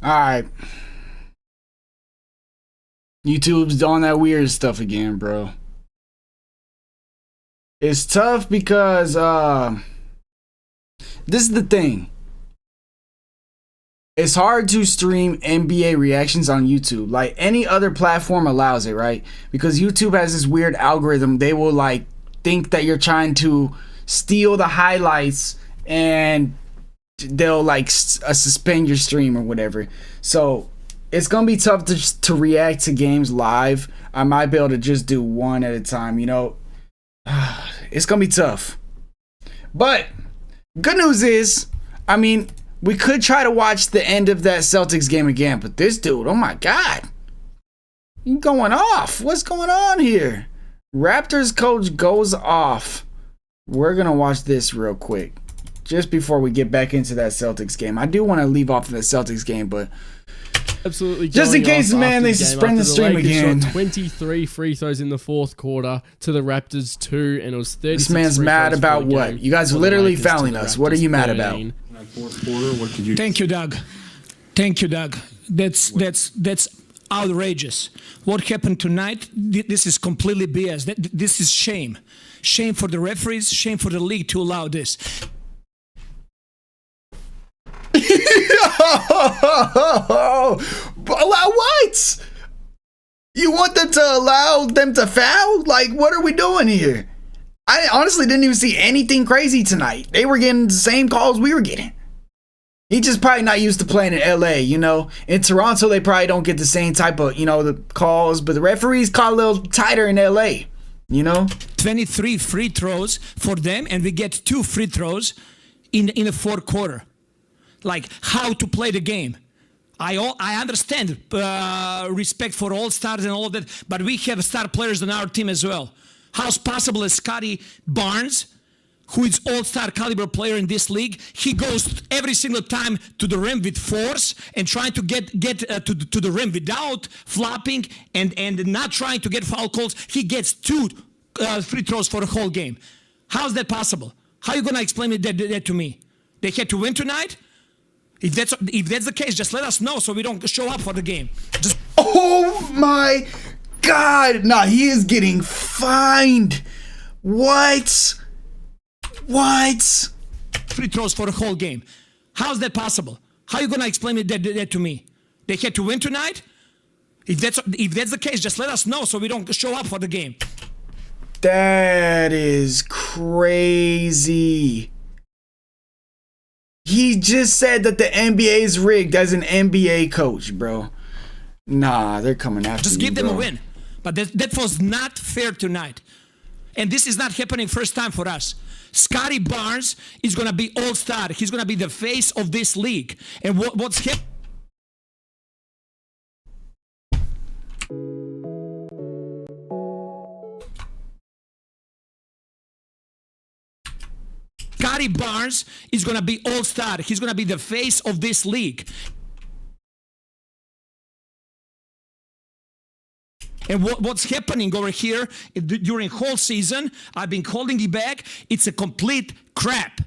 Alright. YouTube's on that weird stuff again, bro. It's tough because this is the thing. It's hard to stream NBA reactions on YouTube. Like any other platform allows it, right? Because YouTube has this weird algorithm. They will like think that you're trying to steal the highlights and they'll like suspend your stream or whatever. So it's gonna be tough to react to games live. I might be able to just do one at a time, you know. It's gonna be tough. But good news is, I mean, we could try to watch the end of that Celtics game again, but this dude, oh my god, he's going off. What's going on here? Raptors coach goes off. We're gonna watch this real quick just before we get back into that Celtics game. I do want to leave off of the Celtics game, but absolutely just in case, man, they suspend the stream again. 23 free throws in the fourth quarter to the Raptors 2, and it was 30. This man's mad about what? You guys are literally fouling us. What are you mad about? Fourth quarter, what could you? Thank you, Doug. Thank you, Doug. That's outrageous. What happened tonight? This is completely BS. This is shame. Shame for the referees. Shame for the league to allow this. Allow what? You want them to allow them to foul? Like, what are we doing here? I honestly didn't even see anything crazy tonight. They were getting the same calls we were getting. He just probably not used to playing in LA, you know. In Toronto, they probably don't get the same type of, you know, the calls, but the referees call a little tighter in LA, you know. 23 free throws for them, and we get 2 free throws in the fourth quarter. Like how to play the game. I understand respect for all stars and all of that, but we have star players on our team as well. How's possible that Scotty Barnes, who is all-star caliber player in this league, he goes every single time to the rim with force and trying to get to the rim without flopping and not trying to get foul calls. He gets 2 free throws for the whole game. How's that possible? How are you gonna explain that to me? They had to win tonight? If that's the case, just let us know so we don't show up for the game. Just oh my god! Nah, he is getting fined. What? What? Free throws for the whole game. How's that possible? How are you gonna explain that to me? They had to win tonight? If that's the case, just let us know so we don't show up for the game. That is crazy. He just said that the NBA is rigged as an NBA coach, bro. Nah, they're coming after Just me, give them bro. a win. But that was not fair tonight. And this is not happening first time for us. Scotty Barnes is going to be all-star. He's going to be the face of this league. And what's happening? Scotty Barnes is going to be all-star. He's going to be the face of this league. And what's happening over here during whole season, I've been calling it back, it's a complete crap.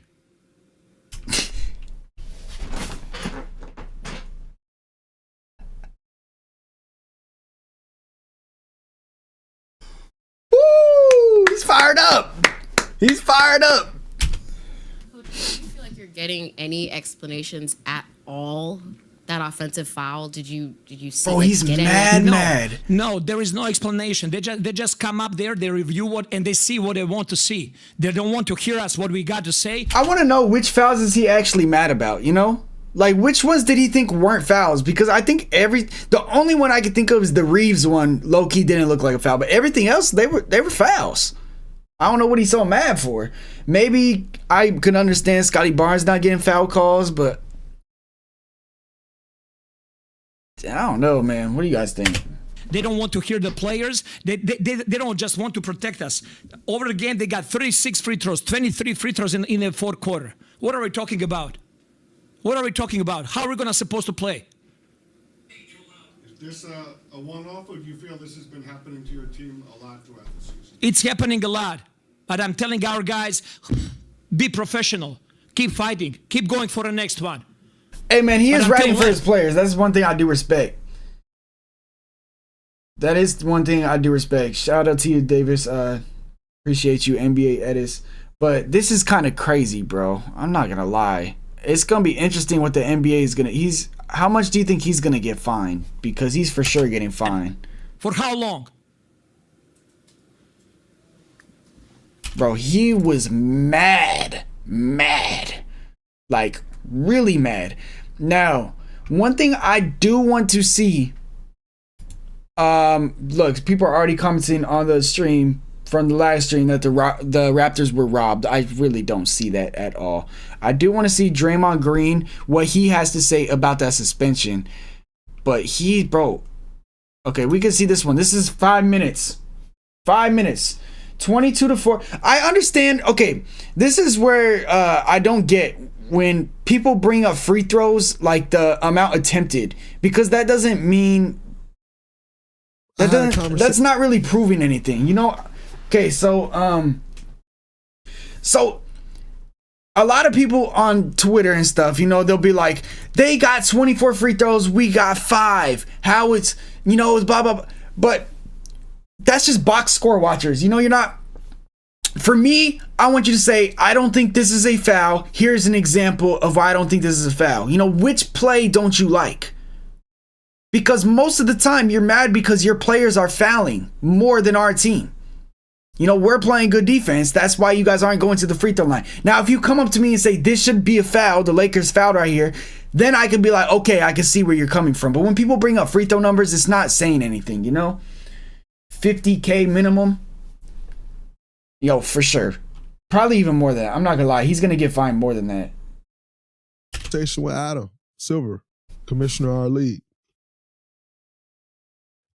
Woo! He's fired up. He's fired up. Do you feel like you're getting any explanations at all? That offensive foul, did you see? Oh, he's mad. No, there is no explanation. They just come up there, they review what, and they see what they want to see. They don't want to hear us what we got to say. I want to know which fouls is he actually mad about, you know? Like, which ones did he think weren't fouls? Because I think the only one I could think of is the Reeves one. Low-key didn't look like a foul, but everything else, they were fouls. I don't know what he's so mad for. Maybe I could understand Scotty Barnes not getting foul calls, but I don't know, man. What do you guys think? They don't want to hear the players. They don't just want to protect us. Over the game, they got 36 free throws, 23 free throws in the fourth quarter. What are we talking about? What are we talking about? How are we supposed to play? Is this a one-off, or do you feel this has been happening to your team a lot throughout the season? It's happening a lot. But I'm telling our guys, be professional. Keep fighting. Keep going for the next one. Hey, man, he But is I'm writing telling for you his players. That's one thing I do respect. That is one thing I do respect. Shout out to you, Davis. Appreciate you, NBA Edis. But this is kind of crazy, bro. I'm not gonna lie. It's gonna be interesting what the NBA is gonna. How much do you think he's gonna get fined? Because he's for sure getting fined. For how long? Bro, he was mad. Like, really mad. Now, one thing I do want to see. Look, people are already commenting on the stream from the live stream that the Raptors were robbed. I really don't see that at all. I do want to see Draymond Green, what he has to say about that suspension. But bro. Okay, we can see this one. This is 5 minutes. 5 minutes. 22-4. I understand. Okay, this is where I don't get when people bring up free throws, like the amount attempted, because that doesn't mean that's not really proving anything, you know. Okay, so a lot of people on Twitter and stuff, you know, they'll be like, they got 24 free throws, we got 5. How it's, you know, it's blah blah blah. But that's just box score watchers. You know, you're not. For me, I want you to say, I don't think this is a foul. Here's an example of why I don't think this is a foul. You know, which play don't you like? Because most of the time you're mad because your players are fouling more than our team. You know, we're playing good defense. That's why you guys aren't going to the free throw line. Now, if you come up to me and say, this should be a foul, the Lakers fouled right here, then I can be like, okay, I can see where you're coming from. But when people bring up free throw numbers, it's not saying anything, you know? 50K minimum. Yo, for sure. Probably even more than that. I'm not going to lie. He's going to get fined more than that. Station with Adam Silver, commissioner of our league.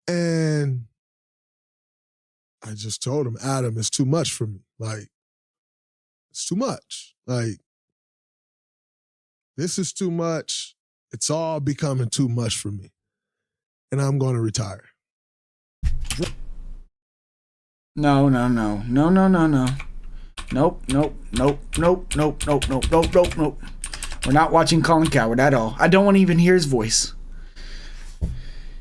And I just told him, Adam, it's too much for me. Like, it's too much. Like, this is too much. It's all becoming too much for me. And I'm going to retire. No. Nope. We're not watching Colin Coward at all. I don't want to even hear his voice.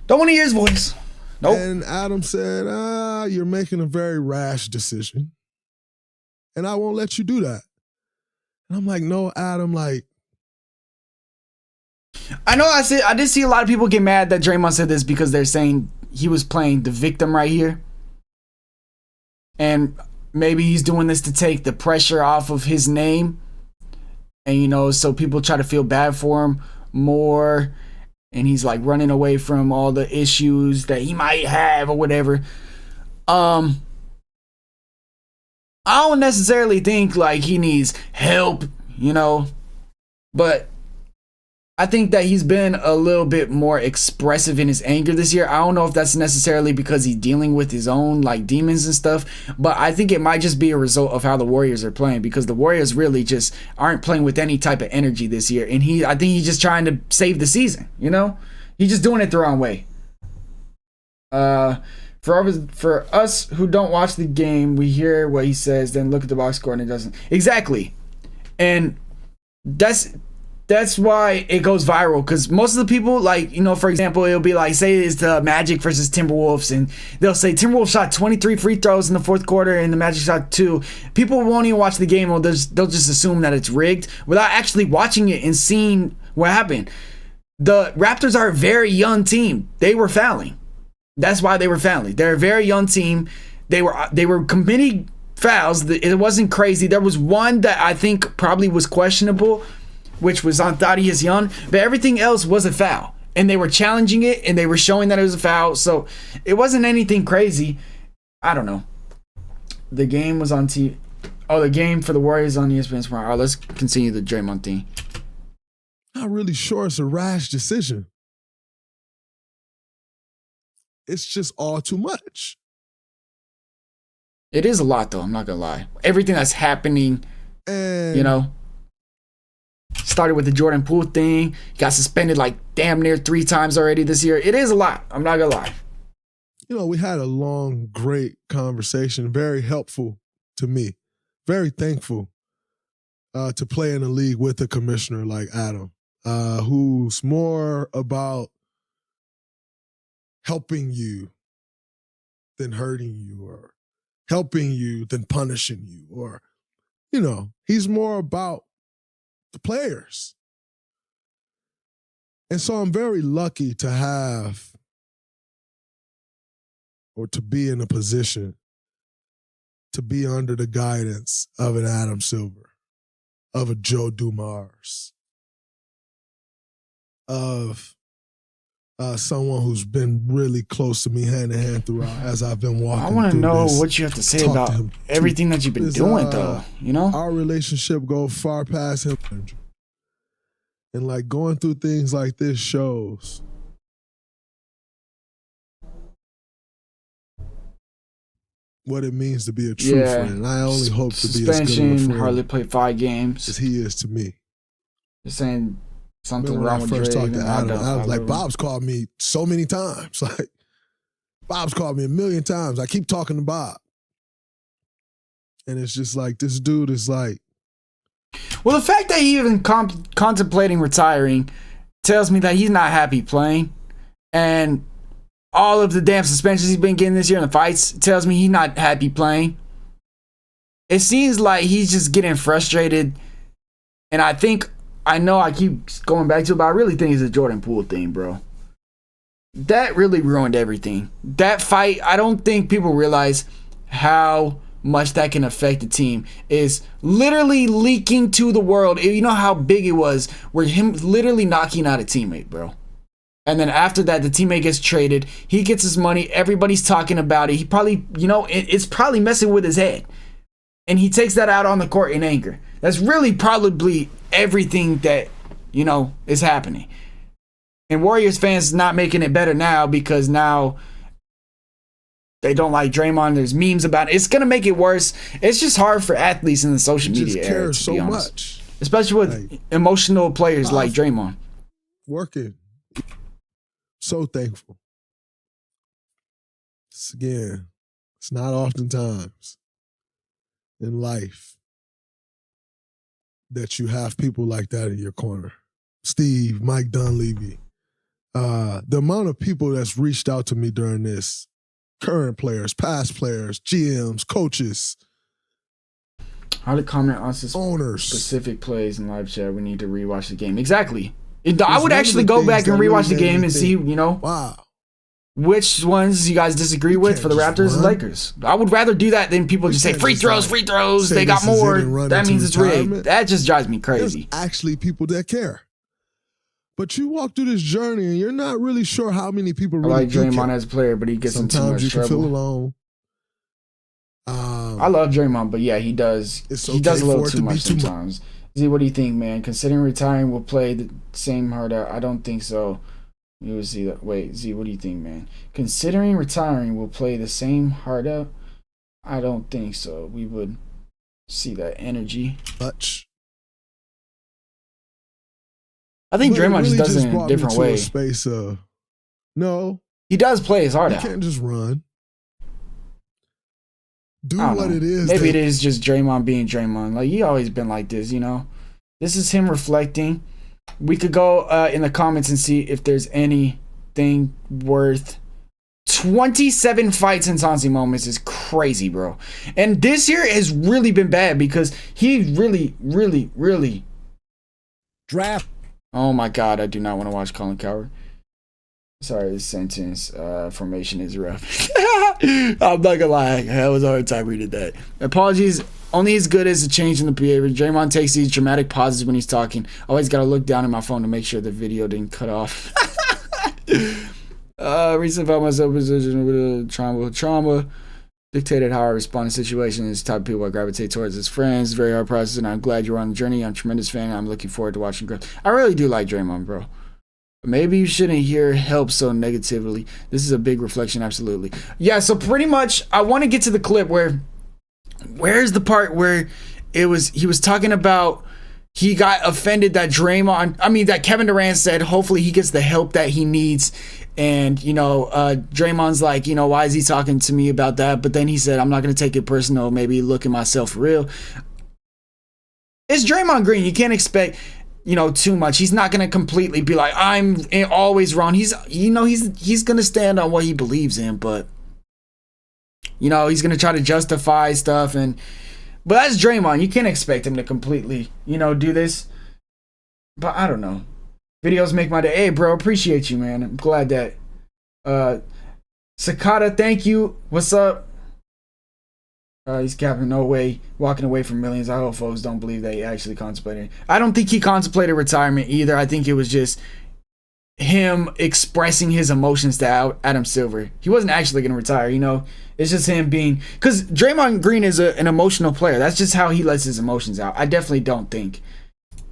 Nope. And Adam said, you're making a very rash decision. And I won't let you do that. And I'm like, no, Adam, like. I know I did see a lot of people get mad that Draymond said this because they're saying he was playing the victim right here. And maybe he's doing this to take the pressure off of his name. And, you know, so people try to feel bad for him more. And he's like running away from all the issues that he might have or whatever. I don't necessarily think like he needs help, you know. But I think that he's been a little bit more expressive in his anger this year. I don't know if that's necessarily because he's dealing with his own like demons and stuff, but I think it might just be a result of how the Warriors are playing, because the Warriors really just aren't playing with any type of energy this year. And I think he's just trying to save the season, you know? He's just doing it the wrong way. For us who don't watch the game, we hear what he says, then look at the box score and it doesn't. Exactly. And that's why it goes viral, because most of the people, like, you know, for example, it'll be like, say it's the Magic versus Timberwolves, and they'll say Timberwolves shot 23 free throws in the fourth quarter and the Magic shot 2. People won't even watch the game, or they'll just assume that it's rigged without actually watching it and seeing what happened. The Raptors are a very young team. They were fouling. That's why they were fouling. They're a very young team. They were committing fouls. It wasn't crazy. There was one that I think probably was questionable, which was on Thaddeus Young, but everything else was a foul. And they were challenging it, and they were showing that it was a foul, so it wasn't anything crazy. I don't know. The game was on TV. Oh, the game for the Warriors on ESPN tomorrow. All right, let's continue the Draymond thing. Not really sure it's a rash decision. It's just all too much. It is a lot, though. I'm not going to lie. Everything that's happening, And you know. Started with the Jordan Poole thing. Got suspended like damn near 3 times already this year. It is a lot. I'm not gonna lie. you know, we had a long, great conversation, very helpful to me. Very thankful to play in a league with a commissioner like Adam. who's more about helping you than hurting you, or helping you than punishing you, or, he's more about the players. And so I'm very lucky to have, or to be in a position to be under the guidance of an Adam Silver, of a Joe Dumars, of someone who's been really close to me hand in hand throughout as I've been walking. I want to know this, what you have to say about everything that you've been doing, though. Our relationship goes far past him. And like going through things like this shows what it means to be a true friend. And I only hope to be as good of a friend hardly played 5 games as he is to me. Just saying something Remember wrong when with I first Dre, talked to Adam, I was like, him. Bob's called me so many times. Like, Bob's called me 1,000,000 times. I keep talking to Bob. And it's just like, this dude is like. Well, the fact that he even contemplating retiring tells me that he's not happy playing. And all of the damn suspensions he's been getting this year in the fights tells me he's not happy playing. It seems like he's just getting frustrated. And I know I keep going back to it, but I really think it's a Jordan Poole thing, bro. That really ruined everything. That fight, I don't think people realize how much that can affect the team. Is literally leaking to the world. You know how big it was, where him literally knocking out a teammate, bro. And then after that, the teammate gets traded. He gets his money. Everybody's talking about it. He probably, it's probably messing with his head. And he takes that out on the court in anger. That's really probably everything that, is happening. And Warriors fans not making it better now because now they don't like Draymond. There's memes about it. It's going to make it worse. It's just hard for athletes in the social media era, to be honest. Much. Especially with emotional players like Draymond. Working. So thankful. It's not oftentimes in life that you have people like that in your corner. Steve, Mike Dunleavy. The amount of people that's reached out to me during this, current players, past players, GMs, coaches. How to comment on owners. Specific plays in live chat. We need to rewatch the game. Exactly. I would actually go back and rewatch the game and see, wow, which ones you guys disagree with for the Raptors and Lakers. I would rather do that than people just say free throws. They got more. That means it's rigged. That just drives me crazy. There's actually people that care. But you walk through this journey and you're not really sure how many people really I like Draymond as a player, but he gets into too much trouble. Sometimes you can feel alone. I love Draymond, but yeah, he does. He does a little too much sometimes. Z, what do you think, man? Considering retiring will play the same hard out. I don't think so. You will see that. Wait, Z, what do you think, man? Considering retiring will play the same hard out. I don't think so. We would see that energy. Much. I think Draymond just does it in a different way. Space of, no, he does play his heart out. You can't just run. Do what it is. Maybe it is just Draymond being Draymond. Like, he always been like this, This is him reflecting. We could go in the comments and see if there's anything worth. 27 fights in Sansi moments is crazy, bro. And this year has really been bad because he really draft. Oh my God, I do not want to watch Colin Cowherd. Sorry, this sentence formation is rough. I'm not gonna lie, that was a hard time reading that. Apologies, only as good as a change in the behavior. Draymond takes these dramatic pauses when he's talking. Always gotta look down at my phone to make sure the video didn't cut off. Recently found myself in a position with trauma. Dictated how I respond in situations. The type of people I gravitate towards as friends. Very hard process, and I'm glad you're on the journey. I'm a tremendous fan. I'm looking forward to watching growth. I really do like Draymond, bro. Maybe you shouldn't hear help so negatively. This is a big reflection, absolutely. Yeah, so pretty much, I want to get to the clip where's the part where he was talking about he got offended that that Kevin Durant said hopefully he gets the help that he needs. And, Draymond's like, why is he talking to me about that? But then he said, I'm not going to take it personal. Maybe look at myself for real. It's Draymond Green. You can't expect. too much. He's not gonna completely be like, I'm always wrong. He's gonna stand on what he believes in, but he's gonna try to justify stuff. But that's Draymond. You can't expect him to completely do this. But I don't know. Videos make my day. Hey, bro, appreciate you, man. I'm glad that Sakata, thank you. What's up? He's capping, no way, walking away from millions. I hope folks don't believe that he actually contemplated. I don't think he contemplated retirement either. I think it was just him expressing his emotions to Adam Silver. He wasn't actually going to retire, It's just him being... Because Draymond Green is an emotional player. That's just how he lets his emotions out. I definitely don't think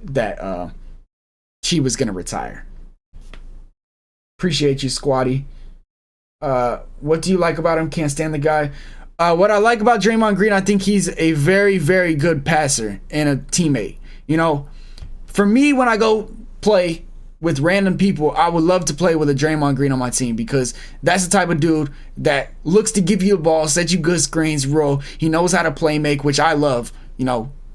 that he was going to retire. Appreciate you, Squatty. What do you like about him? Can't stand the guy. What I like about Draymond Green, I think he's a very, very good passer and a teammate. For me, when I go play with random people, I would love to play with a Draymond Green on my team because that's the type of dude that looks to give you the ball, set you good screens, roll. He knows how to play make, which I love.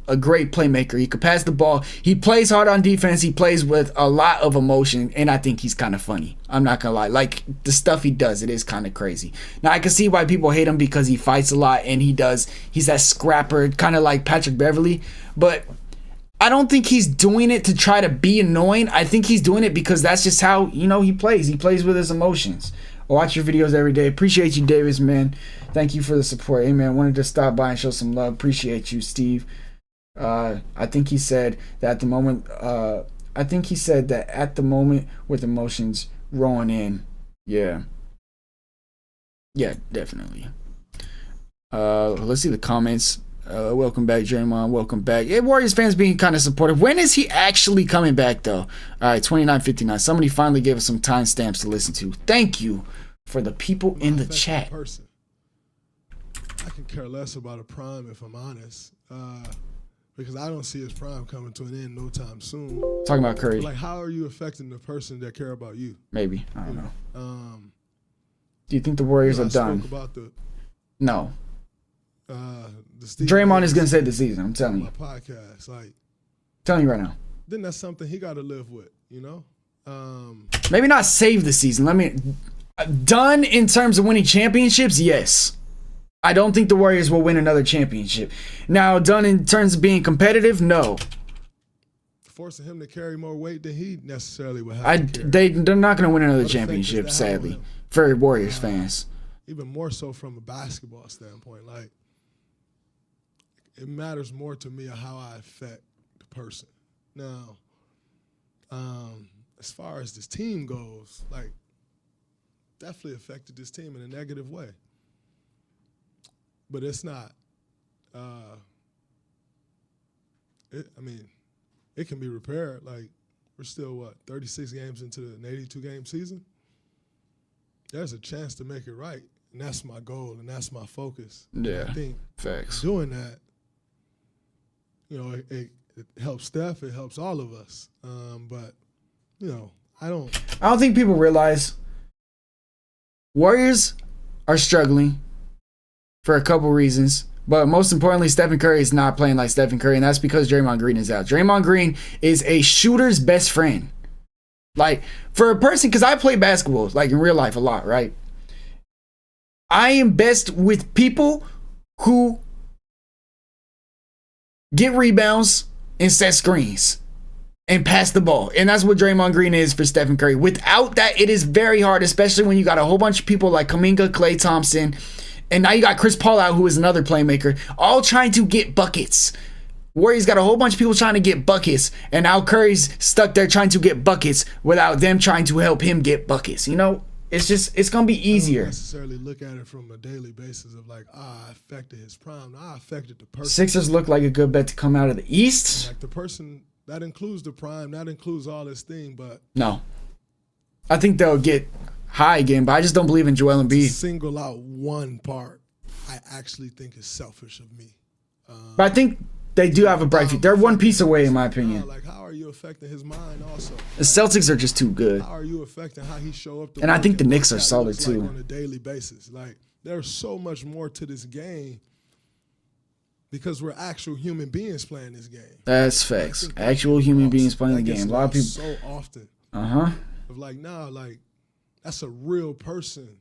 A great playmaker. He could pass the ball. He plays hard on defense. He plays with a lot of emotion, and I think he's kind of funny. I'm not gonna lie. Like, the stuff he does, it is kind of crazy. Now, I can see why people hate him because he fights a lot, and he's that scrapper, kind of like Patrick Beverley, but I don't think he's doing it to try to be annoying. I think he's doing it because that's just how, he plays. He plays with his emotions. I watch your videos every day. Appreciate you, Davis, man. Thank you for the support. Hey, man, wanted to stop by and show some love. Appreciate you, Steve. I think he said that at the moment. With emotions rolling in. Yeah, definitely. Let's see the comments. Welcome back, Draymond. Welcome back. Yeah, Warriors fans being kind of supportive. When is he actually coming back, though? All right, 29:59. Somebody finally gave us some timestamps to listen to. Thank you for the people in the chat. I can care less about a prime if I'm honest. Because I don't see his prime coming to an end no time soon. Talking about Curry. Like, how are you affecting the person that care about you? Maybe. I don't know. Do you think the Warriors are done? No. Draymond is going to save the season, I'm telling you. My podcast, telling you right now. Then that's something he got to live with, Maybe not save the season. Done in terms of winning championships, yes. I don't think the Warriors will win another championship. Now, done in terms of being competitive, no. Forcing him to carry more weight than he necessarily would have to carry. They're not going to win another championship, sadly, for Warriors fans. Even more so from a basketball standpoint. It matters more to me how I affect the person. Now, as far as this team goes, definitely affected this team in a negative way. But it's not. It can be repaired. We're still 36 games into an 82-game season. There's a chance to make it right, and that's my goal, and that's my focus. Yeah, I think facts. Doing that, it helps Steph. It helps all of us. But I don't think people realize Warriors are struggling for a couple reasons, but most importantly, Stephen Curry is not playing like Stephen Curry, and that's because Draymond Green is out. Draymond Green is a shooter's best friend. For a person, because I play basketball, in real life a lot, right? I am best with people who get rebounds and set screens and pass the ball. And that's what Draymond Green is for Stephen Curry. Without that, it is very hard, especially when you got a whole bunch of people like Kuminga, Klay Thompson, and now you got Chris Paul out, who is another playmaker, all trying to get buckets. Warriors got a whole bunch of people trying to get buckets, and now Curry's stuck there trying to get buckets without them trying to help him get buckets. It's going to be easier. I don't necessarily look at it from a daily basis of I affected his prime. No, I affected the person. Sixers look like a good bet to come out of the East. The person, that includes the prime, that includes all this thing, but... No. I think they'll get high again, but I just don't believe in Joel Embiid. Single out one part, I actually think is selfish of me. But I think they do have a bright future. They're one piece away, in my opinion. How are you affecting his mind also? The Celtics are just too good. How are you affecting how he show up? And I think the Knicks are solid too. On a daily basis. There's so much more to this game because we're actual human beings playing this game. That's facts. Actual human beings playing the That gets game. A lot of people. so often. Of like, nah, like that's a real person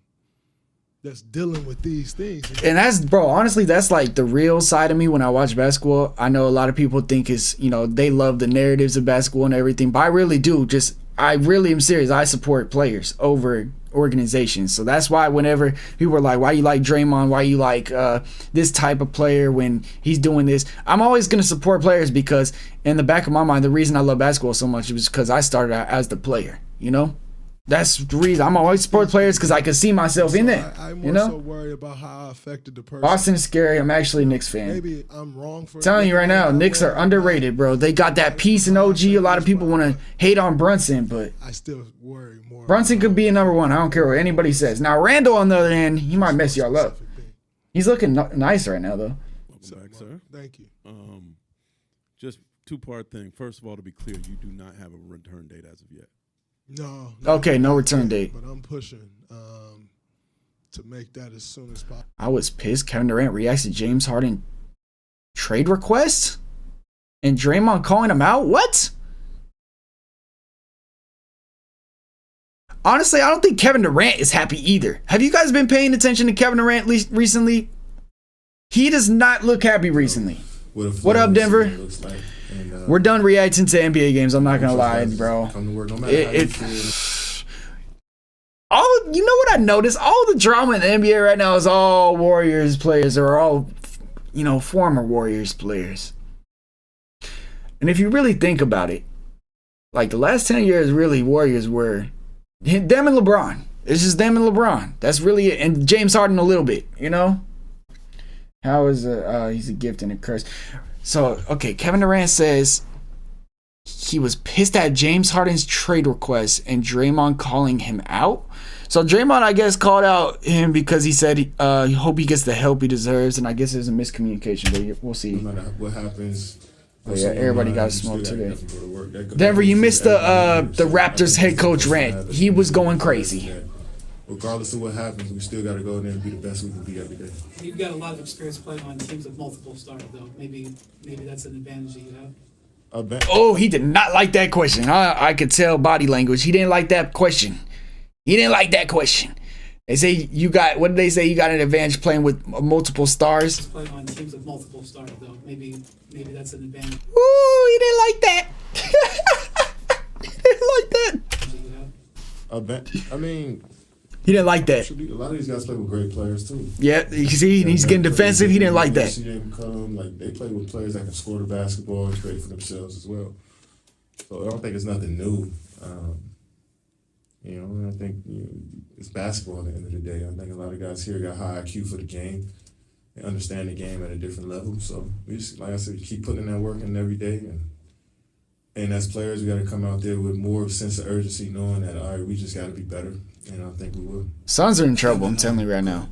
that's dealing with these things. And that's, bro, honestly, that's like the real side of me when I watch basketball. I know a lot of people think it's, you know, they love the narratives of basketball and everything, but I really do. I really am serious. I support players over organizations. So that's why whenever people are like, why you like Draymond? Why you like this type of player when he's doing this? I'm always going to support players because in the back of my mind, the reason I love basketball so much is because I started out as the player, you know? That's the reason I'm always support players because I can see myself in it. I'm you more know, so worried about how I affected the person. Boston is scary. I'm actually a Knicks fan. Maybe I'm wrong for Telling you right now, Knicks are underrated, bro. They got that piece in OG. A lot of people want to hate on Brunson, but I still worry more. Brunson could be a number one. I don't care what anybody says. Now Randall, on the other hand, he might mess y'all up. He's looking nice right now, though. Welcome back, sir. Thank you. Just two-part thing. First of all, to be clear, you do not have a return date as of yet. No. Okay, no return date. But I'm pushing to make that as soon as possible. I was pissed. Kevin Durant reacts to James Harden trade requests and Draymond calling him out. What? Honestly, I don't think Kevin Durant is happy either. Have you guys been paying attention to Kevin Durant recently? He does not look happy recently. What up, Denver? We're done reacting to NBA games. I'm not gonna lie, bro. Come to work, no matter how you feel. You know what I noticed? All the drama in the NBA right now is all Warriors players or all, you know, former Warriors players. And if you really think about it, like the last 10 years, really Warriors were them and LeBron. It's just them and LeBron. That's really it. And James Harden a little bit, you know. How is he's a gift and a curse. So, okay, Kevin Durant says he was pissed at James Harden's trade request and Draymond calling him out. So Draymond, I guess, called out him because he said he hope he gets the help he deserves, and I guess there's a miscommunication, but we'll see. No matter what happens. Oh, yeah, everybody got smoked today. Denver, you missed the Raptors head coach rant. He was going crazy. Regardless of what happens, we still got to go in there and be the best we can be every day. You've got a lot of experience playing on teams with multiple stars, though. Maybe that's an advantage that you have. Oh, he did not like that question. I could tell body language. He didn't like that question. He didn't like that question. They say you got, what did they say? You got an advantage playing with multiple stars? Playing on teams with multiple stars, though. Maybe that's an advantage. Ooh, he didn't like that. He didn't like that. I mean, he didn't like that. A lot of these guys play with great players too. Yeah, you see, he's getting defensive. He didn't like that. Like they play with players that can score the basketball and create for themselves as well. So I don't think it's nothing new. You know, I think it's basketball at the end of the day. I think a lot of guys here got high IQ for the game. They understand the game at a different level. So we just, like I said, keep putting in that work in every day. And as players, we got to come out there with more sense of urgency, knowing that, all right, we just got to be better. And I think we will. Suns are in trouble, I'm telling you right now.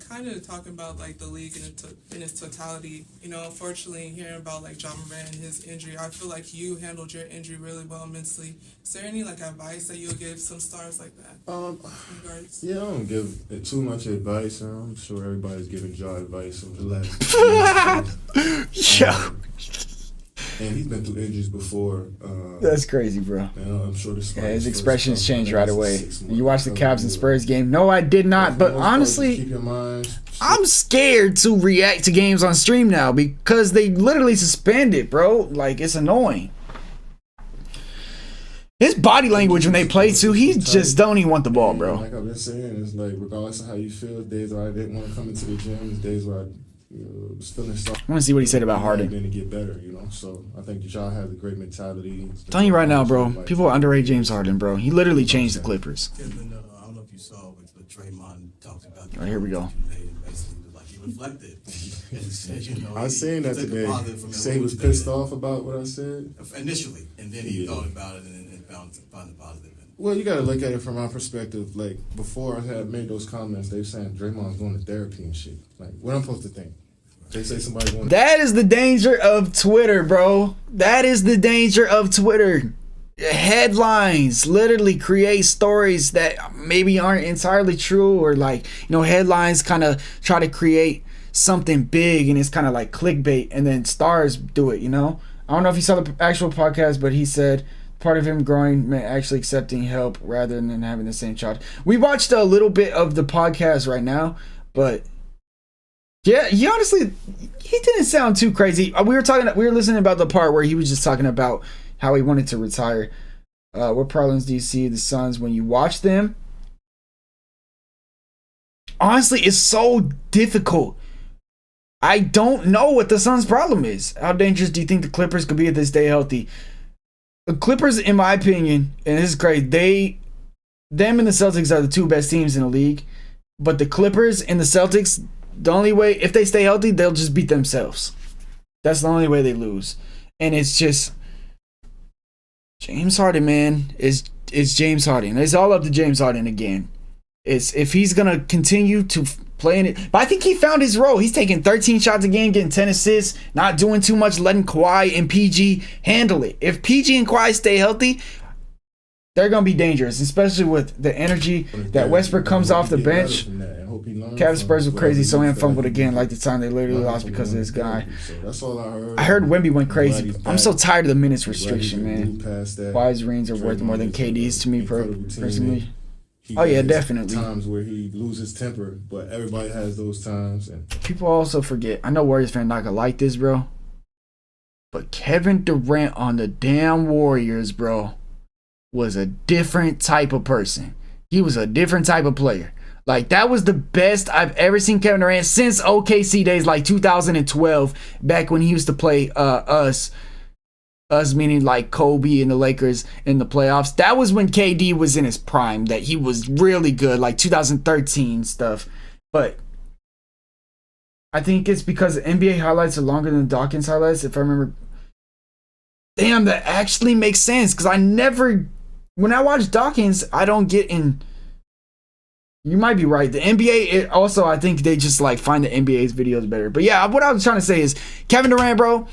Kind of talking about like the league in its totality. You know, unfortunately, hearing about like John Morant and his injury, I feel like you handled your injury really well mentally. Is there any like advice that you'll give some stars like that? Yeah, I don't give it too much advice. I'm sure everybody's giving John advice over the last. And he's been through injuries before. That's crazy, bro. You know, I'm sure his expressions changed right away. You watched the Cavs and Spurs game? No, I did not. But honestly, keep your mind. I'm scared to react to games on stream now because they literally suspend it, bro. Like, it's annoying. His body language when they play too, he just don't even want the ball, bro. Like I've been saying, it's like regardless of how you feel, days where I didn't want to come into the gym, there's days where I was feeling soft. I want to see what he said about Harden. To get better, you know. So I think Ja has a great mentality. I'm telling you right now, bro. People underrate James Harden, bro. He literally changed the Clippers. I don't know if you saw, but Draymond talked about. All right, here we go. Like he reflected. And said, I seen that today. He said he was pissed off about what I said initially, and then he thought about it and found the positive. Well, you got to look at it from my perspective. Like, before I had made those comments, they were saying Draymond's going to therapy and shit. Like, what I'm supposed to think? They say somebody going to... That is the danger of Twitter, bro. That is the danger of Twitter. Headlines literally create stories that maybe aren't entirely true, or like, you know, headlines kind of try to create something big and it's kind of like clickbait, and then stars do it, you know? I don't know if you saw the actual podcast, but he said part of him growing meant actually accepting help rather than having the same child. We watched a little bit of the podcast right now, but yeah, he honestly, he didn't sound too crazy. We were listening about the part where he was just talking about how he wanted to retire. What problems do you see the Suns when you watch them? Honestly, it's so difficult. I don't know what the Suns' problem is. How dangerous do you think the Clippers could be if they stay healthy? The Clippers, in my opinion, and this is crazy, them and the Celtics are the two best teams in the league. But the Clippers and the Celtics, the only way, if they stay healthy, they'll just beat themselves. That's the only way they lose. And it's just James Harden, man. It's James Harden. It's all up to James Harden again. It's if he's gonna continue to play in it. But I think he found his role. He's taking 13 shots a game, getting 10 assists, not doing too much, letting Kawhi and PG handle it. If PG and Kawhi stay healthy, they're gonna be dangerous, especially with the energy that Westbrook comes off the bench. Cavs Spurs were crazy, so and fumbled again, like the time they literally lost because of this guy. That's all I heard. I heard Wemby went crazy. I'm so tired of the minutes restriction, man. Kawhi's rings are worth more than KD's to me personally. Oh yeah, definitely. Times where he loses temper, but everybody has those times. And people also forget. I know Warriors fans not gonna like this, bro. But Kevin Durant on the damn Warriors, bro, was a different type of person. He was a different type of player. Like, that was the best I've ever seen Kevin Durant since OKC days, like 2012, back when he used to play us meaning like Kobe and the Lakers in the playoffs. That was when KD was in his prime, that he was really good, like 2013 stuff. But I think it's because NBA highlights are longer than Dawkins highlights, if I remember. Damn, that actually makes sense, because when I watch Dawkins, I don't get in. You might be right. The NBA, also, I think they just like find the NBA's videos better. But yeah, what I was trying to say is Kevin Durant, bro,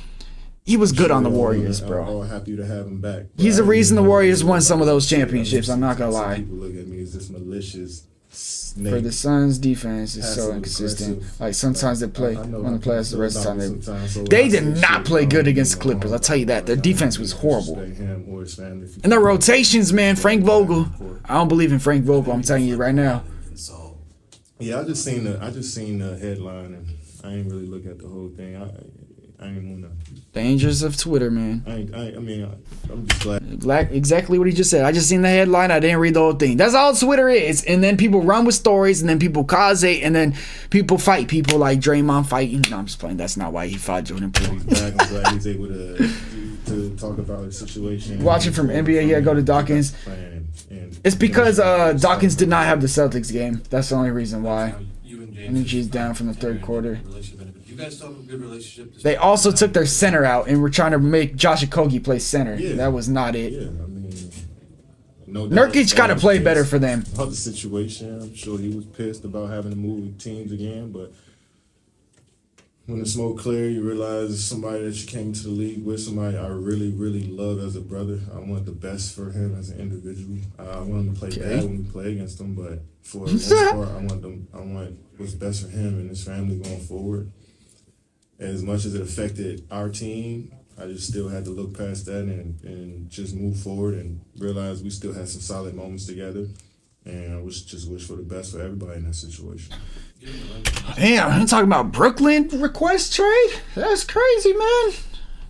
he was good on the Warriors, bro. I'm all happy to have him back. He's the reason the Warriors won some of those championships. I'm not gonna lie. People look at me as this malicious snake. For the Suns, defense is so inconsistent. Like, sometimes they play on the playoffs, the rest of the time they did not play good against the Clippers. I'll tell you that. Their defense was horrible. And their rotations, man. Frank Vogel. I don't believe in Frank Vogel. I'm telling you right now. Yeah, I just seen the headline, and I ain't really look at the whole thing. I ain't wanna. Dangers of Twitter, man. I'm just glad. Exactly what he just said. I just seen the headline. I didn't read the whole thing. That's all Twitter is. And then people run with stories, and then people cause it, and then people fight. People like Draymond fighting. No, I'm just playing. That's not why he fought Jordan Poole. I'm glad he's able to talk about his situation. Watching from NBA, yeah, go to Dawkins. It's because Dawkins did not have the Celtics game. That's the only reason why. Energy's down from the third quarter. They also took their center out and were trying to make Josh Okogie play center. Yeah. That was not it. Yeah, Nurkic got to play better for them. About the situation, I'm sure he was pissed about having to move teams again, but when the smoke cleared, you realize it's somebody that you came into the league with, somebody I really, really love as a brother. I want the best for him as an individual. I want him to play bad when we play against him, but for the most part, I want what's best for him and his family going forward. As much as it affected our team, I just still had to look past that and just move forward and realize we still had some solid moments together. And I just wish for the best for everybody in that situation. Damn, I'm talking about Brooklyn request trade? That's crazy, man.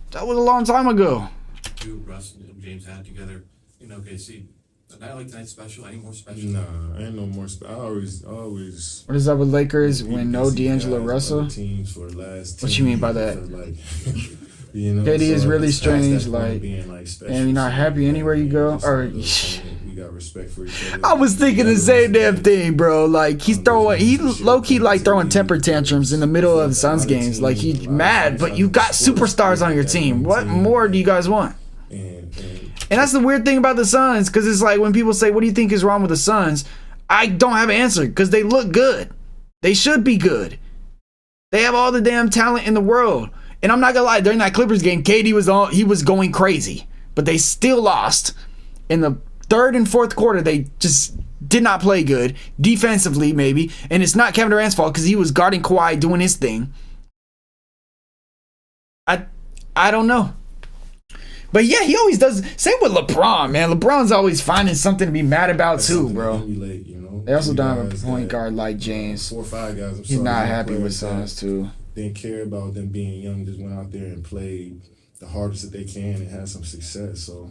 That was a long time ago. You, Russ, and James had together in OKC. A night like tonight's special? Any more special? Nah, ain't no more special. I always. What is up with Lakers when no D'Angelo Russell? Teams for the last what you mean by that? Like, you know, KD is really strange. Like, and you're not happy anywhere you go. Or we got respect for each other. I was thinking the same damn thing, bro. Like, he low key like throwing temper tantrums in the middle of the Suns games. Like, he's mad, but you got superstars on your team. What more do you guys want? And that's the weird thing about the Suns, because it's like when people say, what do you think is wrong with the Suns? I don't have an answer, because they look good. They should be good. They have all the damn talent in the world. And I'm not going to lie, during that Clippers game, KD was going crazy. But they still lost. In the third and fourth quarter, they just did not play good defensively, maybe, and it's not Kevin Durant's fault because he was guarding Kawhi doing his thing. I don't know. But yeah, he always does. Same with LeBron, man. LeBron's always finding something to be mad about too, bro. They also don't have a point guard like James. 4 or 5 guys. He's not happy with Suns too. Didn't care about them being young. Just went out there and played the hardest that they can and had some success. So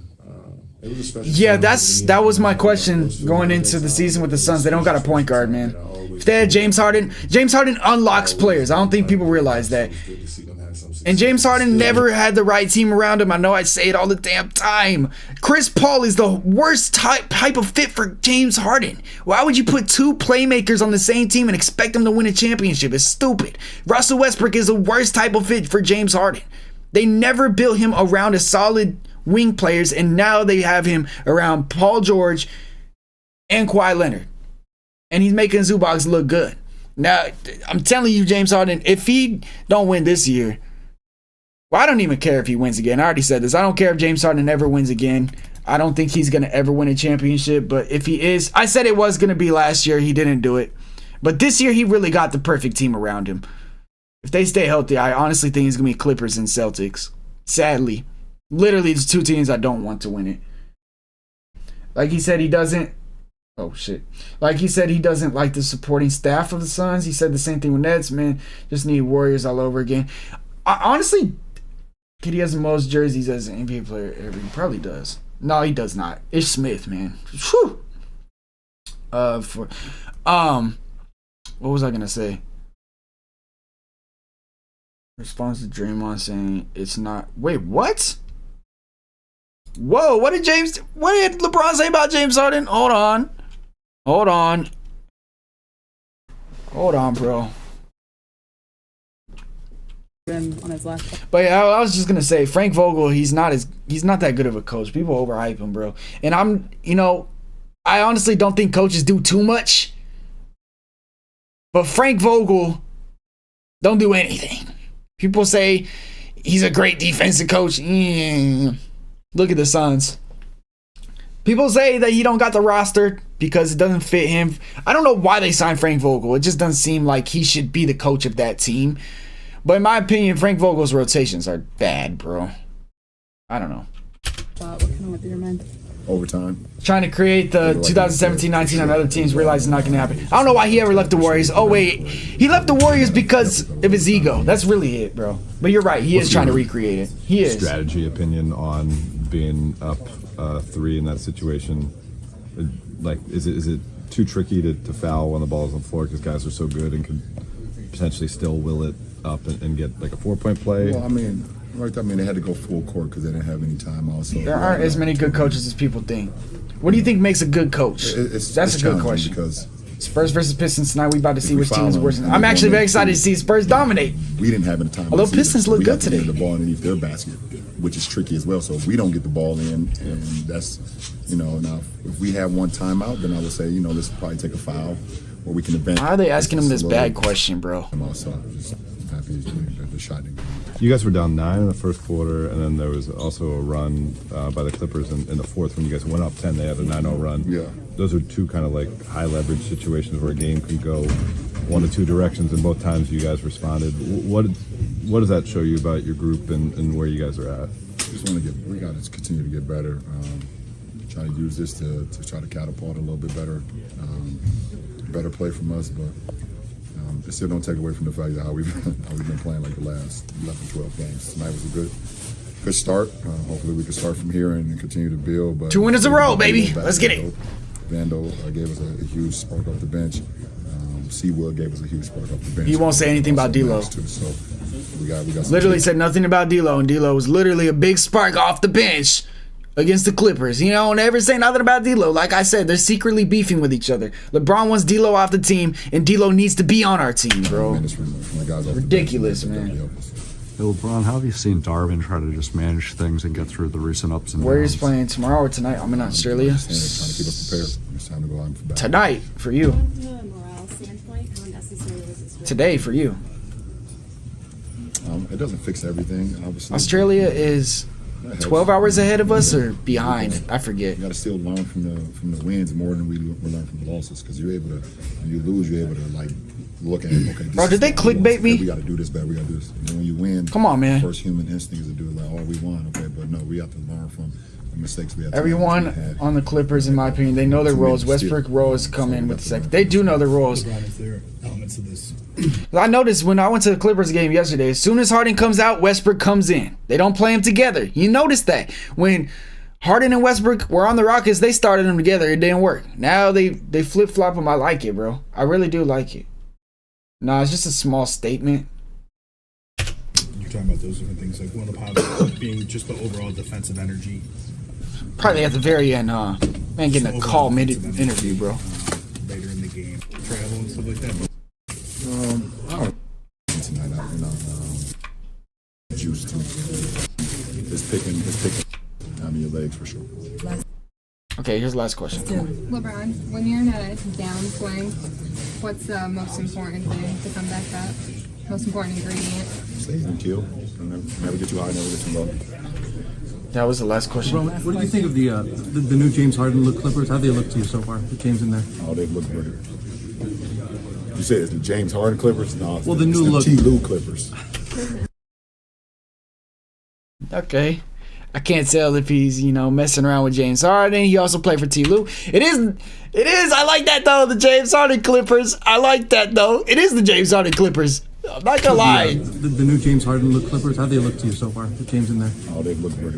it was a special. Yeah, that was my question going into the season with the Suns. They don't got a point guard, man. If they had James Harden unlocks players. I don't think people realize that. And James Harden never had the right team around him. I know I say it all the damn time. Chris Paul is the worst type of fit for James Harden. Why would you put 2 playmakers on the same team and expect them to win a championship? It's stupid. Russell Westbrook is the worst type of fit for James Harden. They never built him around a solid wing players, and now they have him around Paul George and Kawhi Leonard. And he's making Zubac look good. Now, I'm telling you, James Harden, if he don't win this year, well, I don't even care if he wins again. I already said this. I don't care if James Harden ever wins again. I don't think he's going to ever win a championship. But if he is, I said it was going to be last year. He didn't do it. But this year, he really got the perfect team around him. If they stay healthy, I honestly think it's going to be Clippers and Celtics. Sadly. Literally, it's 2 teams I don't want to win it. Like he said, he doesn't. Oh, shit. Like he said, he doesn't like the supporting staff of the Suns. He said the same thing with Nets, man. Just need Warriors all over again. Honestly, KD has the most jerseys as an NBA player ever. He probably does. No, he does not. It's Smith, man. Whew. What was I gonna say? Response to Draymond saying it's not. Wait, what? Whoa! What did LeBron say about James Harden? Hold on, bro. On his last. But yeah, I was just gonna say Frank Vogel. He's not that good of a coach. People overhype him, bro. And I honestly don't think coaches do too much. But Frank Vogel don't do anything. People say he's a great defensive coach. Look at the Suns. People say that he don't got the roster because it doesn't fit him. I don't know why they signed Frank Vogel. It just doesn't seem like he should be the coach of that team. But in my opinion, Frank Vogel's rotations are bad, bro. I don't know. What kind of went through your mind? Overtime. Trying to create the 2017-19 on other teams, realize it's not going to happen. I don't know why he ever left the Warriors. Oh, wait. He left the Warriors because of his ego. That's really it, bro. But you're right. He is trying to recreate it. He is. Strategy opinion on being up 3 in that situation. Like, is it too tricky to foul when the ball's on the floor because guys are so good and can potentially still will it up and get like a 4-point play? Well, they had to go full court because they didn't have any time also. There aren't as many good coaches as people think. What do you think makes a good coach? That's a good question. Because Spurs versus Pistons tonight. We about to see which team is worse. I'm actually very excited to see Spurs dominate. We didn't have any time. Although Pistons look good today. We have to get the ball underneath their basket, which is tricky as well. So if we don't get the ball in, and that's, now if we have one timeout, then I would say, this will probably take a foul, or we can advance. Why are they asking him this bad question, bro? I'm also just happy the shot didn't go. You guys were down 9 in the first quarter, and then there was also a run by the Clippers in the fourth when you guys went up 10. They had a 9-0 run. Yeah. Those are 2 kind of like high leverage situations where a game could go 1 of 2 directions, and both times you guys responded. What does that show you about your group and where you guys are at? We got to continue to get better. Try to use this to try to catapult a little bit better, better play from us, but. It still don't take away from the fact that how we've been playing like the last 11, 12 games. Tonight was a good start. Hopefully we can start from here and continue to build. But 2 winners in a row, baby. Let's get it. Vando gave us a huge spark off the bench. Seawood gave us a huge spark off the bench. He won't say anything about D'Lo. So we got literally said nothing about D'Lo, and D'Lo was literally a big spark off the bench against the Clippers. Never say nothing about D'Lo. Like I said, they're secretly beefing with each other. LeBron wants D'Lo off the team, and D'Lo needs to be on our team, bro. Ridiculous, man. Hey, LeBron, how have you seen Darvin try to just manage things and get through the recent ups and downs? Warriors playing tomorrow or tonight? I'm in Australia. Trying to keep us prepared. It's time to go out for battle. Tonight for you. Today for you. It doesn't fix everything, obviously. Australia is 12 hours ahead of us or behind? I forget. You got to still learn from the wins more than we learn from the losses, because you're able to, when you lose, you're able to like look at it. Okay, bro, did they clickbait me? We got to do this better. We got to do this. And then when you win, come on, man. First human instinct is to do it like, oh, we won. Okay, but no, we have to learn from the mistakes we had. Everyone on the Clippers, in my opinion, they know their roles. Westbrook roles come in with the second. They do know their roles. Elements of this. I noticed when I went to the Clippers game yesterday, as soon as Harden comes out, Westbrook comes in. They don't play them together. You noticed that. When Harden and Westbrook were on the Rockets, they started them together. It didn't work. Now they flip-flop them. I like it, bro. I really do like it. No, it's just a small statement. You're talking about those different things, like one of the positives being just the overall defensive energy. Probably at the very end, huh? Man, getting a call mid-interview, bro. Later in the game, travel and stuff like that. Tonight, juice too. It's picking out of your legs for sure. Okay, here's the last question. LeBron, when you're in a downswing, what's the most important thing to come back up? Most important ingredient? Stay and kill. Never get too high, never get too low. That was the last question. What do you think of the new James Harden look Clippers? How do they look to you so far? The James in there. Oh, they look great. You said it's the James Harden Clippers? No, well, the new look. T. Lue Clippers. Okay. I can't tell if he's, messing around with James Harden. He also played for T. Lue. It is. I like that, though, the James Harden Clippers. I like that, though. It is the James Harden Clippers. I'm not going to lie. The new James Harden look Clippers, how do they look to you so far? The James in there. Oh, they look great.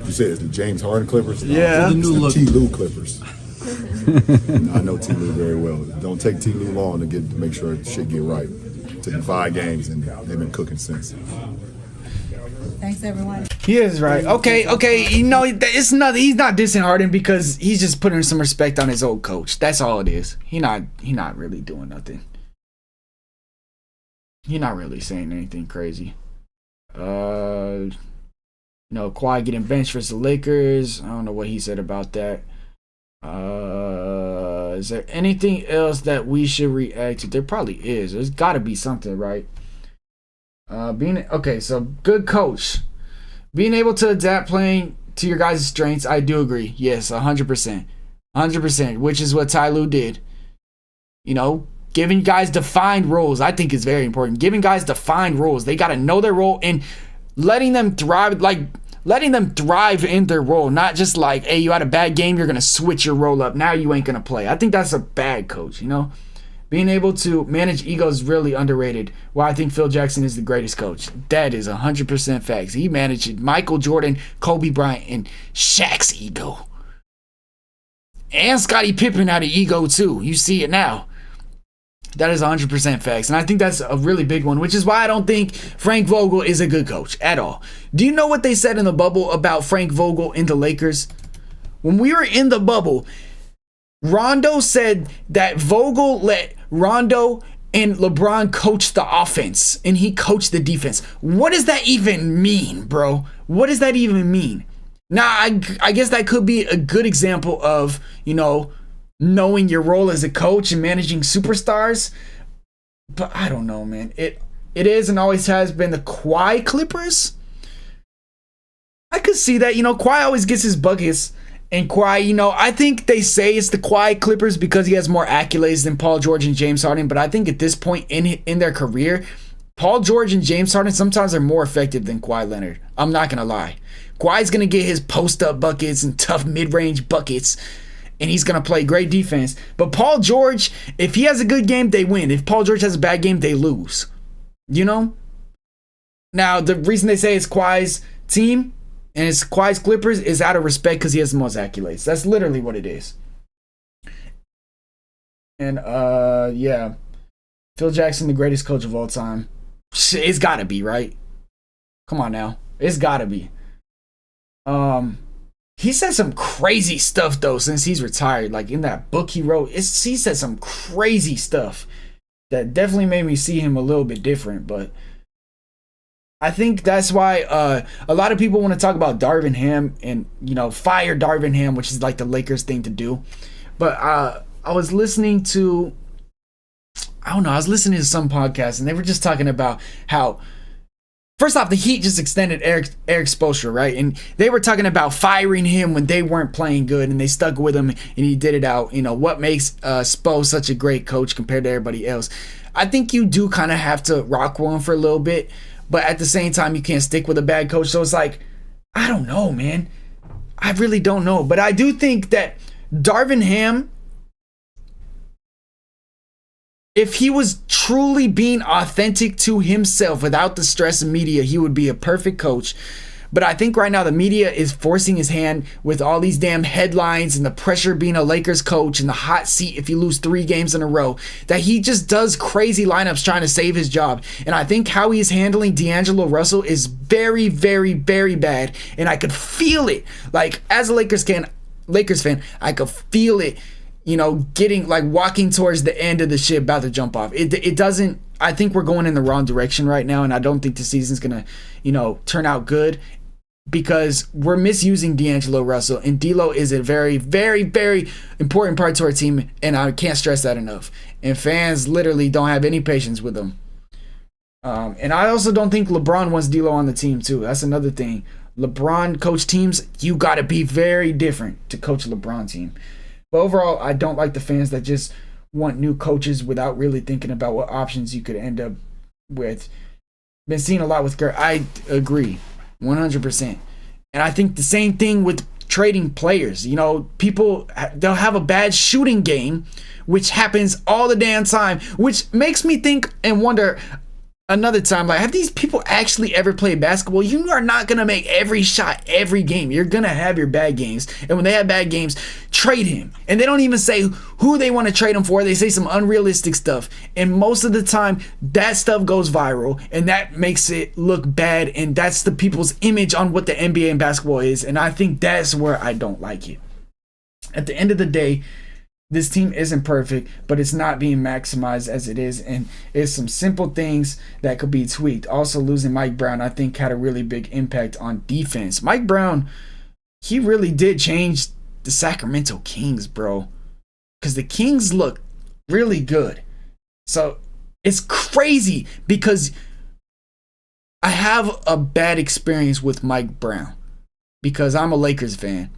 You said it's the James Harden Clippers? No, yeah. Well, the new look. T. Lue Clippers. I know T. Lue very well. Don't take T. Lue long to make sure shit get right. Took him 5 games, and they've been cooking since. Thanks, everyone. He is right. Okay. It's nothing. He's not dissing Harden because he's just putting some respect on his old coach. That's all it is. He not really doing nothing. He's not really saying anything crazy. Kawhi getting benched versus the Lakers. I don't know what he said about that. Is there anything else that we should react to? There probably is. There's got to be something, right? So good coach. Being able to adapt playing to your guys' strengths, I do agree. Yes, 100%. 100%, which is what Ty Lue did. Giving guys defined roles, I think is very important. Giving guys defined roles. They got to know their role and letting them thrive, in their role, not just like, hey, you had a bad game, you're going to switch your role up. Now you ain't going to play. I think that's a bad coach, Being able to manage ego is really underrated. Why I think Phil Jackson is the greatest coach. That is 100% facts. He managed Michael Jordan, Kobe Bryant, and Shaq's ego. And Scottie Pippen had an ego too. You see it now. That is 100% facts. And I think that's a really big one, which is why I don't think Frank Vogel is a good coach at all. Do you know what they said in the bubble about Frank Vogel in the Lakers? When we were in the bubble, Rondo said that Vogel let Rondo and LeBron coach the offense and he coached the defense. What does that even mean, bro? What does that even mean? Now, I guess that could be a good example of, knowing your role as a coach and managing superstars. But I don't know, man. It is and always has been the Kawhi Clippers. I could see that. Kawhi always gets his buckets. And Kawhi, I think they say it's the Kawhi Clippers because he has more accolades than Paul George and James Harden. But I think at this point in their career, Paul George and James Harden sometimes are more effective than Kawhi Leonard. I'm not going to lie. Kawhi's going to get his post-up buckets and tough mid-range buckets. And he's going to play great defense. But Paul George, if he has a good game, they win. If Paul George has a bad game, they lose. Now, the reason they say it's Kawhi's team and it's Kawhi's Clippers is out of respect because he has the most accolades. That's literally what it is. And, yeah. Phil Jackson, the greatest coach of all time. It's got to be, right? Come on now. It's got to be. He said some crazy stuff, though, since he's retired. Like, in that book he wrote, he said some crazy stuff that definitely made me see him a little bit different. But I think that's why a lot of people want to talk about Darvin Ham and, fire Darvin Ham, which is like the Lakers thing to do. But I was listening to, to some podcast, and they were just talking about how First off, the Heat just extended Eric Spoelstra, right? And they were talking about firing him when they weren't playing good, and they stuck with him, and he did it out. You know, what makes Spo such a great coach compared to everybody else? I think you do kind of have to rock with him for a little bit, but at the same time, you can't stick with a bad coach. So it's like, I don't know, man. I really don't know. But I do think that Darvin Ham, if he was truly being authentic to himself without the stress of media, he would be a perfect coach. But I think right now the media is forcing his hand with all these damn headlines and the pressure of being a Lakers coach and the hot seat if you lose 3 games in a row, that he just does crazy lineups trying to save his job. And I think how he's handling D'Angelo Russell is very, very, very bad. And I could feel it. Like, as a Lakers fan, I could feel it, you know, getting like walking towards the end of the ship about to jump off. It doesn't, I think we're going in the wrong direction right now, and I don't think the season's gonna, you know, turn out good because we're misusing D'Angelo Russell, and D'Lo is a very, very, very important part to our team, and I can't stress that enough. And fans literally don't have any patience with him. And I also don't think LeBron wants D'Lo on the team too. That's another thing. LeBron coach teams, you got to be very different to coach a LeBron team. But overall, I don't like the fans that just want new coaches without really thinking about what options you could end up with. Been seeing a lot with Gert. I agree, 100%. And I think the same thing with trading players. You know, people, they'll have a bad shooting game, which happens all the damn time, which makes me think and wonder another time, like, have these people actually ever played basketball? You are not going to make every shot every game. You're going to have your bad games. And when they have bad games, trade him. And they don't even say who they want to trade him for. They say some unrealistic stuff. And most of the time, that stuff goes viral. And that makes it look bad. And that's the people's image on what the NBA and basketball is. And I think that's where I don't like it. At the end of the day, this team isn't perfect, but it's not being maximized as it is, and it's some simple things that could be tweaked. Also, losing Mike Brown, I think, had a really big impact on defense. Mike Brown, he really did change the Sacramento Kings, bro, because the Kings look really good. So it's crazy because I have a bad experience with Mike Brown because I'm a Lakers fan.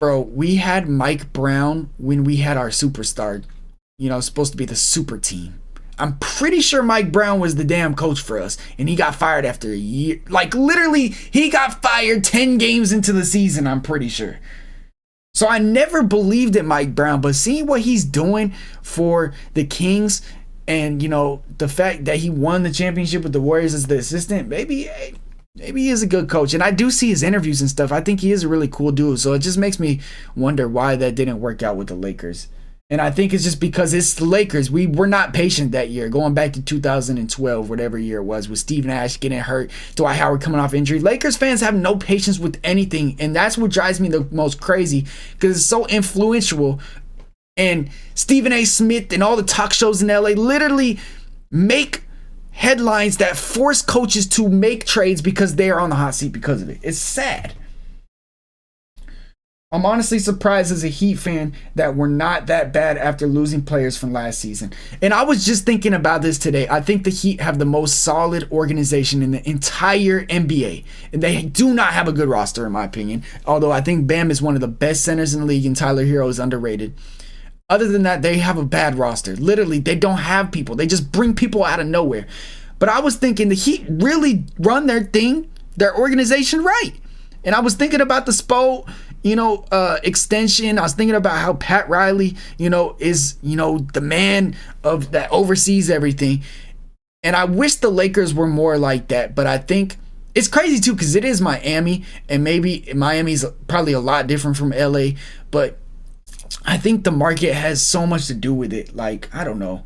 Bro, we had Mike Brown when we had our superstar, you know, supposed to be the super team. I'm pretty sure Mike Brown was the damn coach for us, and he got fired after a year. Like, literally, he got fired 10 games into the season, I'm pretty sure. So I never believed in Mike Brown, but seeing what he's doing for the Kings and, you know, the fact that he won the championship with the Warriors as the assistant, maybe he is a good coach. And I do see his interviews and stuff. I think he is a really cool dude. So it just makes me wonder why that didn't work out with the Lakers. And I think it's just because it's the Lakers. We were not patient that year, going back to 2012, whatever year it was, with Steve Nash getting hurt, Dwight Howard coming off injury. Lakers fans have no patience with anything. And that's what drives me the most crazy because it's so influential. And Stephen A. Smith and all the talk shows in LA literally make headlines that force coaches to make trades because they are on the hot seat because of it. It's sad. I'm honestly surprised as a Heat fan that we're not that bad after losing players from last season. And I was just thinking about this today. I think the Heat have the most solid organization in the entire NBA. And they do not have a good roster, in my opinion. Although I think Bam is one of the best centers in the league and Tyler Hero is underrated. Other than that, they have a bad roster. Literally, they don't have people. They just bring people out of nowhere. But I was thinking the Heat really run their thing, their organization right. And I was thinking about the Spo, extension. I was thinking about how Pat Riley, is, the man of that oversees everything. And I wish the Lakers were more like that. But I think it's crazy too because it is Miami. And maybe Miami's probably a lot different from LA. But I think the market has so much to do with it. Like, I don't know.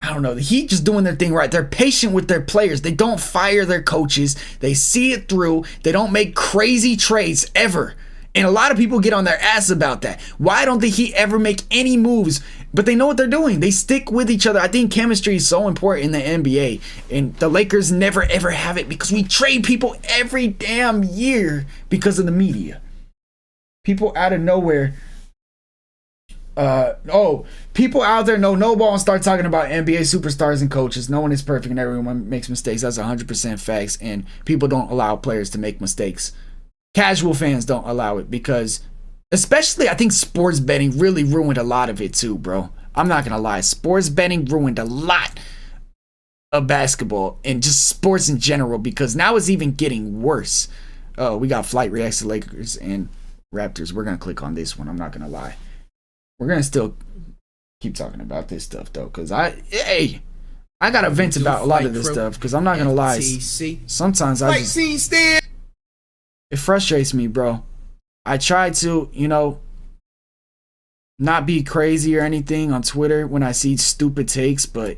The Heat just doing their thing right. They're patient with their players. They don't fire their coaches. They see it through. They don't make crazy trades ever. And a lot of people get on their ass about that. Why don't the Heat ever make any moves? But they know what they're doing. They stick with each other. I think chemistry is so important in the NBA. And the Lakers never ever have it because we trade people every damn year because of the media. People out of nowhere People out there know no ball and start talking about NBA superstars and coaches. No one is perfect and everyone makes mistakes. That's 100% facts, and people don't allow players to make mistakes. Casual fans don't allow it because, especially, I think sports betting really ruined a lot of it too, bro. I'm not gonna lie. Sports betting ruined a lot of basketball and just sports in general because now it's even getting worse. We got Flight reacts to Lakers and Raptors. We're gonna click on this one. I'm not gonna lie. We're gonna still keep talking about this stuff though, cause I gotta vent about a lot of this stuff, cause I'm not gonna lie. Sometimes it frustrates me, bro. I try to, not be crazy or anything on Twitter when I see stupid takes, but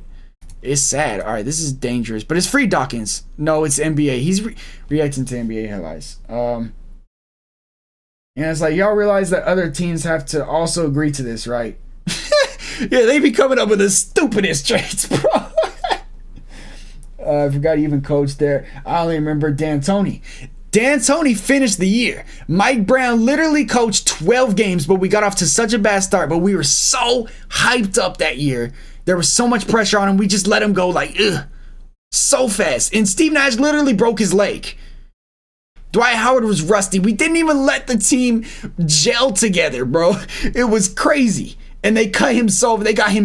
it's sad. All right, this is dangerous, but it's Free Dawkins. No, it's NBA. He's reacting to NBA headlines. And it's like, y'all realize that other teams have to also agree to this, right? Yeah, they be coming up with the stupidest trades, bro. I forgot he even coached there. I only remember D'Antoni. D'Antoni finished the year. Mike Brown literally coached 12 games, but we got off to such a bad start. But we were so hyped up that year. There was so much pressure on him. We just let him go so fast. And Steve Nash literally broke his leg. Dwight Howard was rusty. We didn't even let the team gel together, bro. It was crazy. And they got him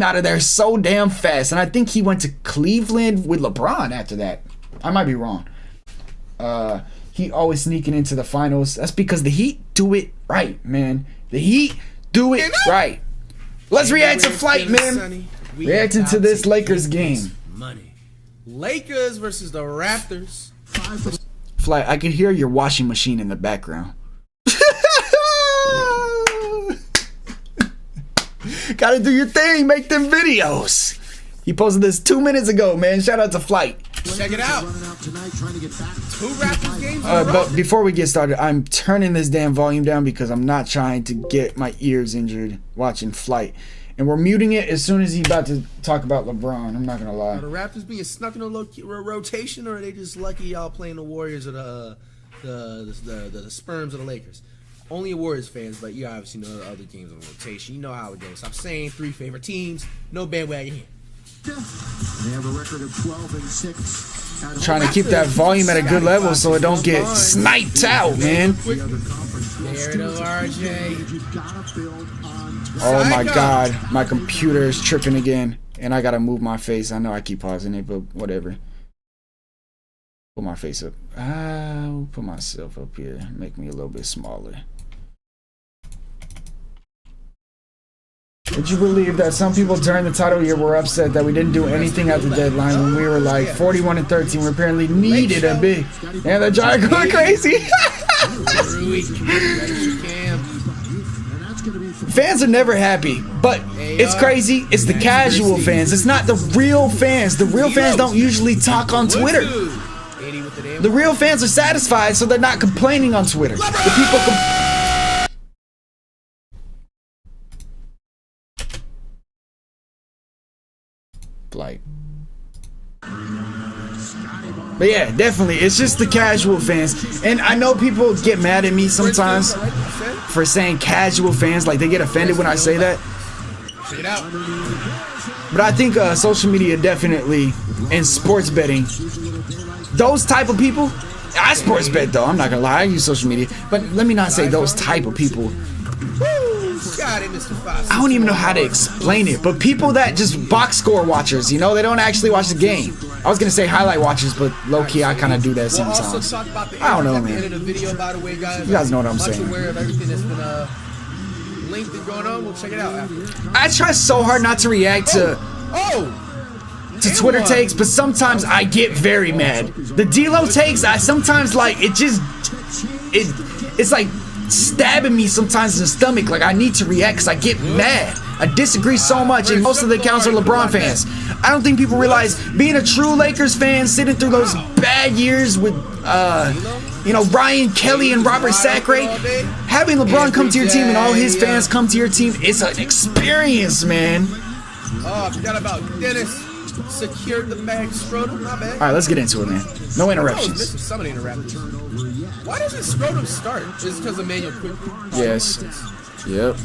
out of there so damn fast. And I think he went to Cleveland with LeBron after that. I might be wrong. He always sneaking into the finals. That's because the Heat do it right, man. The Heat do it right. Let's react to Flight, man. Reacting to this Lakers game. Money. Lakers versus the Raptors. Flight, I can hear your washing machine in the background. Gotta do your thing, make them videos. He posted this 2 minutes ago, man. Shout out to Flight. Check it out. 2 Raptors games. But before we get started, I'm turning this damn volume down because I'm not trying to get my ears injured watching Flight. And we're muting it as soon as he's about to talk about LeBron. I'm not gonna lie. Are the Raptors being snuck in a rotation, or are they just lucky y'all playing the Warriors or the Spurs or the Lakers? Only Warriors fans, but you obviously know the other games on rotation. You know how it goes. I'm saying 3 favorite teams, no bandwagon here. They have a record of 12-6. Trying to keep that volume at a good level so it don't get sniped out, man. There it is, RJ. Oh my god, my computer is tripping again. And I gotta move my face. I know I keep pausing it, but whatever. Put my face up. I'll put myself up here. Make me a little bit smaller. Would you believe that some people during the title year were upset that we didn't do anything at the deadline when we were like 41-13? We apparently needed a big. And the Giants going crazy. Fans are never happy, but it's crazy. It's the casual fans. It's not the real fans. The real fans don't usually talk on Twitter. The real fans are satisfied, so they're not complaining on Twitter. The people Like, but yeah, definitely, it's just the casual fans. And I know people get mad at me sometimes for saying casual fans, like they get offended when I say that. But I think social media definitely, and sports betting, those type of people, I sports bet though, I'm not gonna lie, I use social media, but let me not say those type of people. I don't even know how to explain it, but people that just box score watchers, they don't actually watch the game. I was gonna say highlight watchers, but low-key I kind of do that sometimes. I don't know, man. You guys know what I'm saying. I try so hard not to react to Twitter takes, but sometimes I get very mad. The D-Lo takes, I sometimes like it's like stabbing me sometimes in the stomach. Like I need to react because I get mad. I disagree so much, and most of the accounts are LeBron fans. I don't think people realize being a true Lakers fan, sitting through those bad years with Brian Kelly and Robert Sacre, having LeBron come to your team and all his fans come to your team, it's an experience, man. Oh, I forgot about Dennis. Secured the bag, Scrotum, my bad. All right, let's get into it, man. No interruptions. Some interruptions. Why doesn't Scrotum start? Is it because of manual quick? Yes. Yep.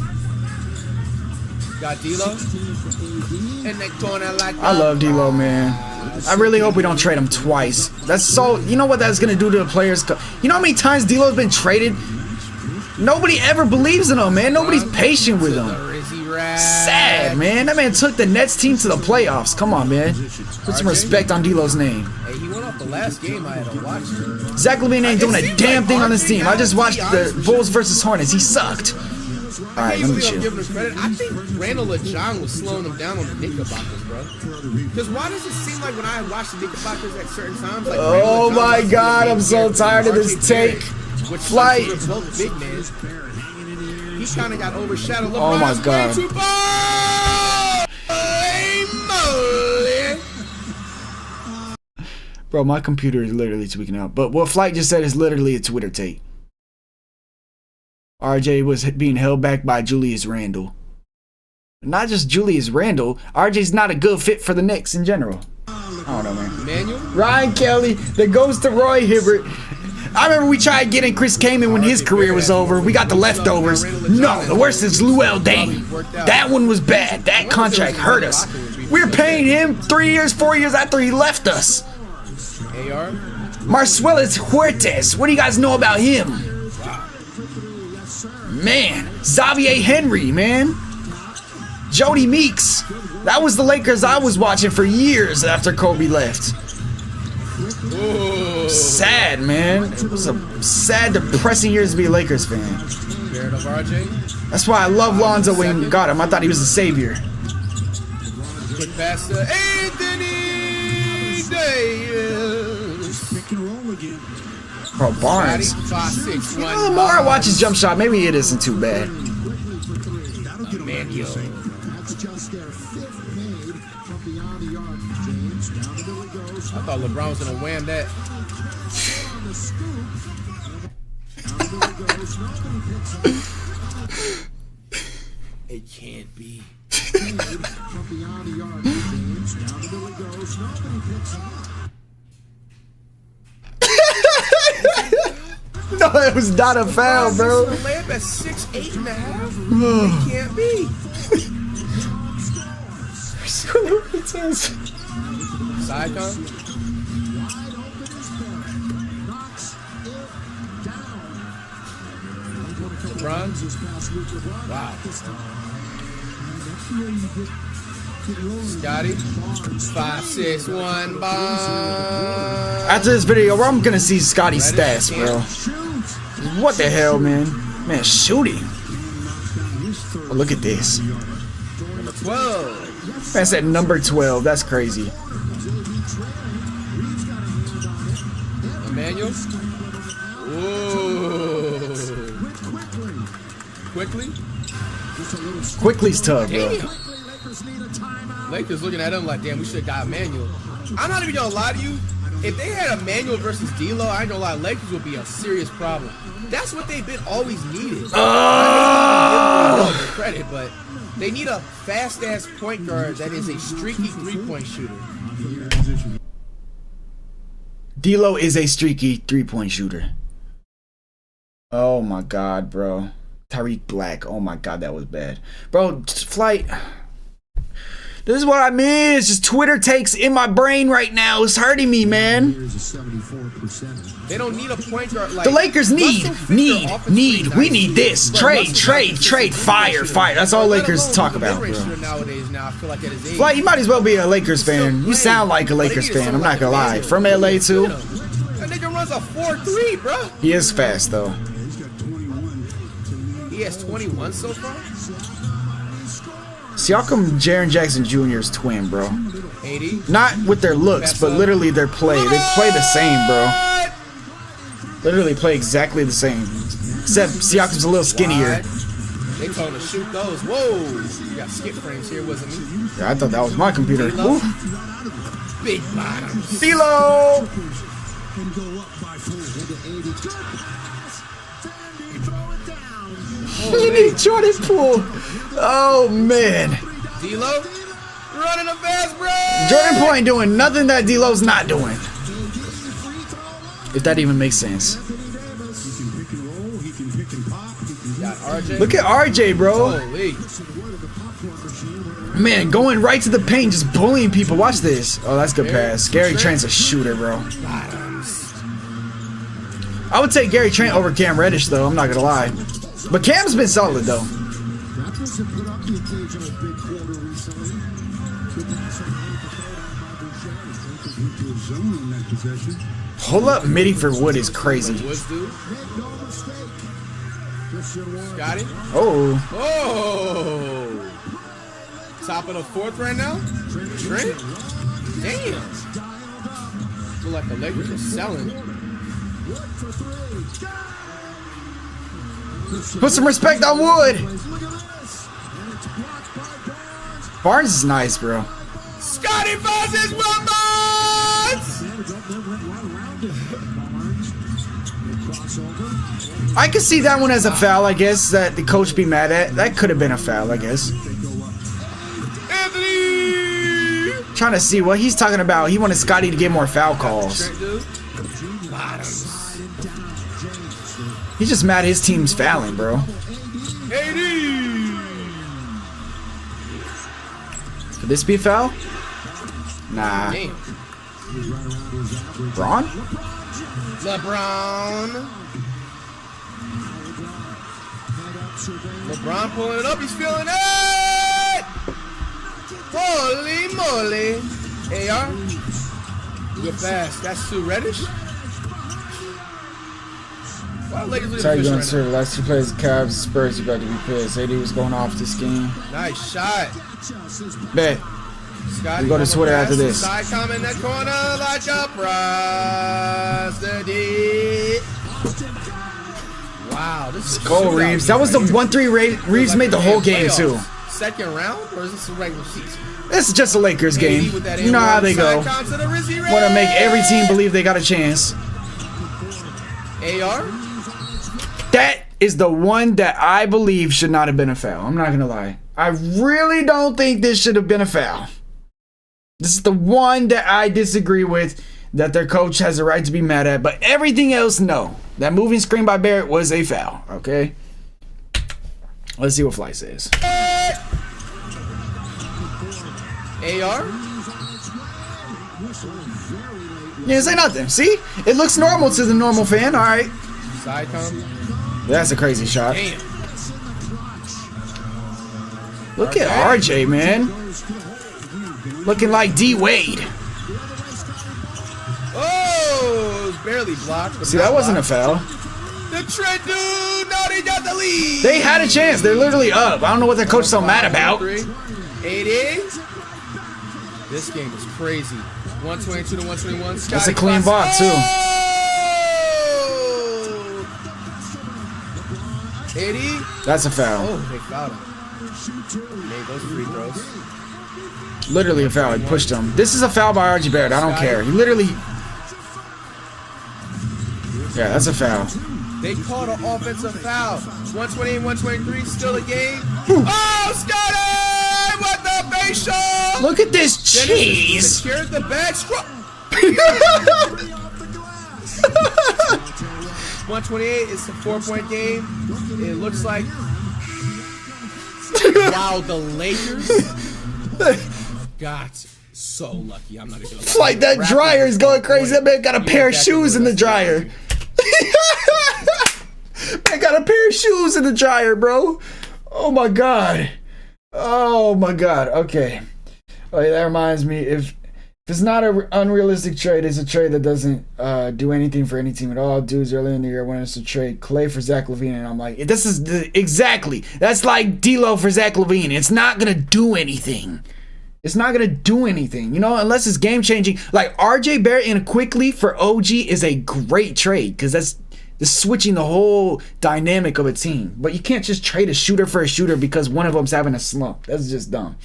Got D'Lo in the corner like I love D'Lo, man. I really hope we don't trade him twice. That's so. You know what that's gonna do to the players? You know how many times D'Lo's been traded? Nobody ever believes in him, man. Nobody's patient with him. Sad, man. That man took the Nets team to the playoffs. Come on, man. Put some respect on D'Lo's name. Hey, he went off the last game I had to watch. Zach LaVine ain't doing a damn thing on this team. I just watched the Bulls versus Hornets. He sucked. All right, let me chill. Giving him credit. I think Randall or John was slowing him down on the Knickerbockers, bro. Because why does it seem like when I watch the Knickerbockers at certain times, like oh my God, I'm so tired of this take. Flight. Both big men. He kind of got overshadowed. Oh my God. Bro, my computer is literally tweaking out. But what Flight just said is literally a Twitter take. RJ was being held back by Julius Randle. Not just Julius Randle. RJ's not a good fit for the Knicks in general. I don't know, man. Emmanuel? Ryan Kelly, that goes to Roy Hibbert. I remember we tried getting Chris Kaman when his career was over. We got the leftovers. No, the worst is Luol Deng. That one was bad. That contract hurt us. We were paying him 3 years, 4 years after he left us. AR? Marcellus Huertas. What do you guys know about him? Man, Xavier Henry, man. Jody Meeks. That was the Lakers I was watching for years after Kobe left. Ooh. Sad, man. It was a sad, depressing years to be a Lakers fan. Fair enough, RJ. That's why I love Lonzo when he got him. I thought he was the savior. Quick pass to Anthony Davis. Bro, Barnes. 5'6", You know, the more I watch his jump shot, maybe it isn't too bad. Man, yo. I thought LeBron was gonna wham that. It can't be. No, it was not a foul, bro. Layup at 6'8.5". It can't be. Sidecon? LeBron? Wow. Scotty? 5'6", 1 bomb. After this video, I'm gonna see Scotty's stats, bro. What the hell, man? Man, shooting. Oh, look at this. Number 12. Man said number 12. That's crazy. Emmanuel? Ooh. Quickly? Quickly's tough, bro. Lakers looking at him like, damn, we should have got Emmanuel. I'm not even gonna lie to you. If they had Emmanuel versus D'Lo, I ain't gonna lie, Lakers would be a serious problem. That's what they've been always needed. I hate to give them credit, but they need a fast-ass point guard that is a streaky three-point shooter. D'Lo is a streaky three-point shooter. Oh my God, bro. Tariq Black. Oh my God, that was bad. Bro, Flight. This is what I miss. Just Twitter takes in my brain right now. It's hurting me, man. They don't need a point guard like the Lakers need. We need this. Trade. Fire. That's all Lakers talk about, bro. Flight, you might as well be a Lakers fan. You sound like a Lakers fan. I'm not gonna lie. From LA too. That nigga runs a 4.3, bro. He is fast though. He has 21 so far. Siakam, Jaren Jackson Jr.'s twin, bro. 80. Not with their looks, but literally their play. They play the same, bro. Literally play exactly the same. Except Siakam's a little skinnier. They told him to shoot those. Whoa. You got skip frames here, wasn't me? Yeah, I thought that was my computer. Ooh. Big bottoms. D'Lo! You need Jordan Poole. Oh, man. D'Lo running a fast break. Jordan Poole ain't doing nothing that D'Lo's not doing. If that even makes sense. Got RJ. Look at RJ, bro. Holy. Man, going right to the paint, just bullying people. Watch this. Oh, that's good pass. Gary Trent's a shooter, bro. I would take Gary Trent over Cam Reddish, though. I'm not gonna lie. But Cam's been solid, though. Hold up, midi for Wood is crazy. Got it. Oh. Oh. Top of the fourth right now. Trent. Damn. Feel like the Lakers are selling. Put some respect on Wood. Barnes is nice, bro. Scotty versus Wilmot. I could see that one as a foul, I guess, that the coach be mad at. That could have been a foul, I guess. Anthony! Trying to see what he's talking about. He wanted Scotty to get more foul calls. He's just mad his team's fouling, bro. Could this be a foul? Nah. Braun? LeBron pulling it up. He's feeling it. Holy moly. AR. Good pass. That's too Reddish. Sorry, going to serve. Last two plays, Cavs, Spurs, you about to be pissed. AD was going off this game. Nice shot. Bet. We go to Twitter after this. Side comment in that corner like a prostitute. Wow, this is Go Reeves. That was the 1-3 Reeves made the whole game too. Second round, or is this a regular season? This is just a Lakers game. You know how they go. Want to make every team believe they got a chance. AR? That is the one that I believe should not have been a foul. I'm not going to lie. I really don't think this should have been a foul. This is the one that I disagree with, that their coach has a right to be mad at. But everything else, no. That moving screen by Barrett was a foul, okay? Let's see what Fly says. AR? Yeah, say nothing. See? It looks normal to the normal fan. All right. Side come. That's a crazy shot. Damn. Look at RJ, man. Looking like D Wade. Oh, it was barely blocked. See, that wasn't a foul. The Trent dude, no, they got the lead. They had a chance. They're literally up. I don't know what their coach is so mad about. 80. This game is crazy. 122 to 121. That's a clean block, too. 80. That's a foul. Oh, they fouled him. Made those free throws. Literally a foul. He pushed him. This is a foul by RJ Barrett. I don't care. He literally... Yeah, that's a foul. They called an offensive foul. 128, 123, still a game. Oh, Scotty! What the facial? Look at this cheese. Secured the bag. 128 is a 4-point game. It looks like... Wow, the Lakers got so lucky. I'm not even gonna lie. Like that dryer is going crazy. That man got a pair of shoes in the dryer. Man got a pair of shoes in the dryer, bro. Oh my god. Oh my god. Okay. Oh, yeah, that reminds me. If it's not an unrealistic trade, it's a trade that doesn't do anything for any team at all. Dudes earlier in the year wanted us to trade Clay for Zach LaVine, and I'm like, this is exactly. That's like D'Lo for Zach LaVine. It's not gonna do anything. It's not gonna do anything, you know, unless it's game changing. Like RJ Barrett and quickly for OG is a great trade because that's switching the whole dynamic of a team. But you can't just trade a shooter for a shooter because one of them's having a slump. That's just dumb.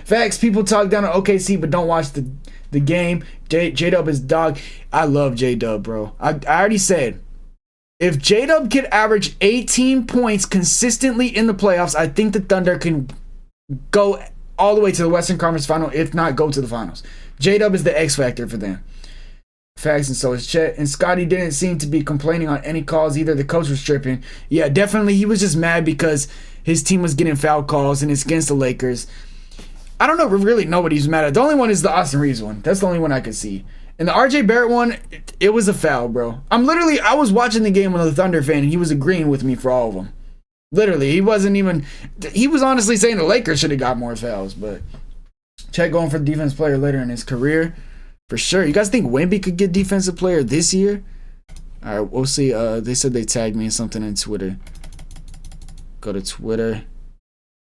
Facts. People talk down on OKC but don't watch the game. J-Dub is dog. I love J-Dub, bro. I already said, if J-Dub could average 18 points consistently in the playoffs, I think the Thunder can go all the way to the Western Conference Final, if not go to the finals. J-Dub is the X factor for them. Facts, and so is Chet. And Scotty didn't seem to be complaining on any calls either. The coach was tripping. Yeah, definitely. He was just mad because his team was getting foul calls and it's against the Lakers. I don't know really nobody's mad at. The only one is the Austin Reeves one. That's the only one I could see. And the RJ Barrett one, it was a foul, bro. I was watching the game with a Thunder fan and he was agreeing with me for all of them. Literally, he was honestly saying the Lakers should have got more fouls, but Chet going for the defensive player later in his career. For sure. You guys think Wemby could get defensive player this year? All right, we'll see. They said they tagged me in something in Twitter. Go to Twitter.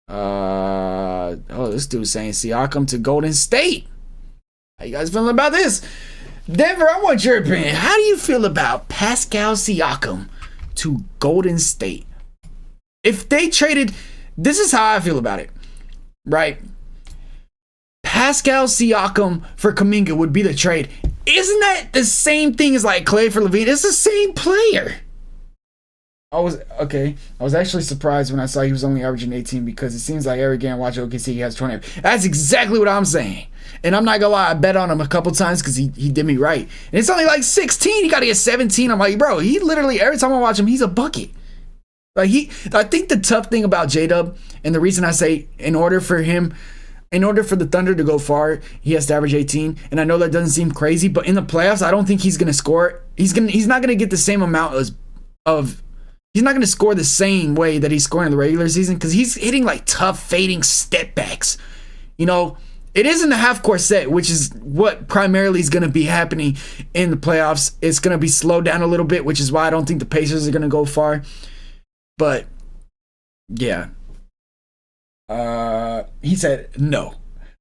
This dude's saying Siakam to Golden State. How you guys feeling about this? Denver, I want your opinion. How do you feel about Pascal Siakam to Golden State? If they traded, this is how I feel about it, right? Pascal Siakam for Kuminga would be the trade. Isn't that the same thing as like Clay for Levine? It's the same player. I was actually surprised when I saw he was only averaging 18 because it seems like every game I watch OKC he has 20. That's exactly what I'm saying. And I'm not gonna lie, I bet on him a couple times because he did me right. And it's only like 16. He gotta get 17. I'm like, bro, he literally every time I watch him, he's a bucket. I think the tough thing about J-Dub, and the reason I say in order for the Thunder to go far, he has to average 18. And I know that doesn't seem crazy, but in the playoffs, I don't think he's gonna score. He's not gonna get the same amount he's not gonna score the same way that he's scoring in the regular season because he's hitting like tough fading step backs. You know, it isn't a half court set, which is what primarily is gonna be happening in the playoffs. It's gonna be slowed down a little bit, which is why I don't think the Pacers are gonna go far. But yeah. He said, no.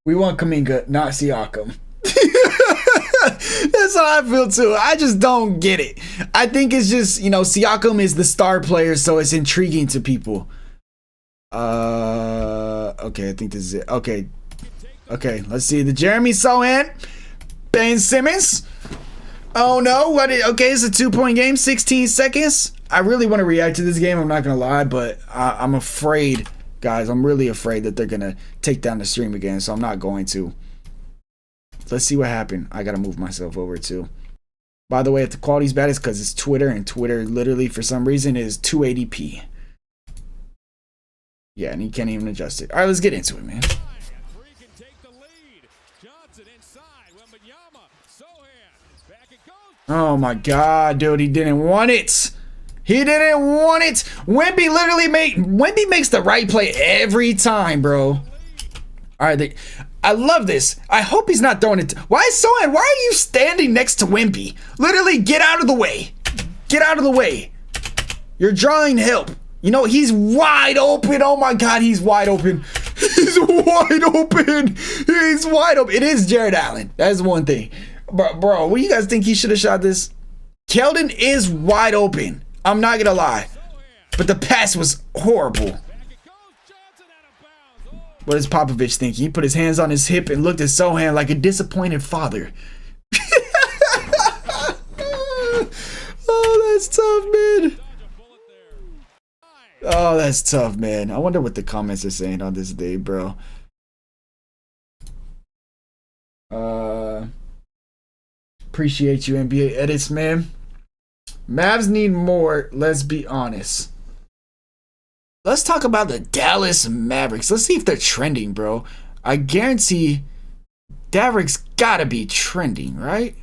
We want Kuminga, not Siakam. That's how I feel too. I just don't get it. I think it's just, Siakam is the star player, so it's intriguing to people. Okay, I think this is it. Okay, let's see. The Jeremy Sohan, Ben Simmons. Oh no, okay, it's a 2-point game, 16 seconds. I really want to react to this game, I'm not going to lie, but I'm afraid, guys. I'm really afraid that they're going to take down the stream again, so I'm not going to. Let's see what happened. I got to move myself over too. By the way, if the quality's bad, it's because it's Twitter, and Twitter literally, for some reason, is 280p. Yeah, and he can't even adjust it. All right, let's get into it, man. Oh my God, dude, he didn't want it. He didn't want it. Wemby makes the right play every time, bro. All right, I love this. I hope he's not throwing it. Why are you standing next to Wemby? Literally, get out of the way. Get out of the way. You're drawing help. He's wide open. Oh my God, he's wide open. He's wide open. He's wide open. It is Jared Allen. That's one thing. Bro, what do you guys think he should have shot this? Keldon is wide open. I'm not gonna lie. But the pass was horrible. What does Popovich think? He put his hands on his hip and looked at Sohan like a disappointed father. Oh, that's tough, man. Oh, that's tough, man. I wonder what the comments are saying on this day, bro. Appreciate you, NBA edits, man. Mavs need more, let's be honest. Let's talk about the Dallas Mavericks. Let's see if they're trending, bro. I guarantee Mavericks gotta be trending, right?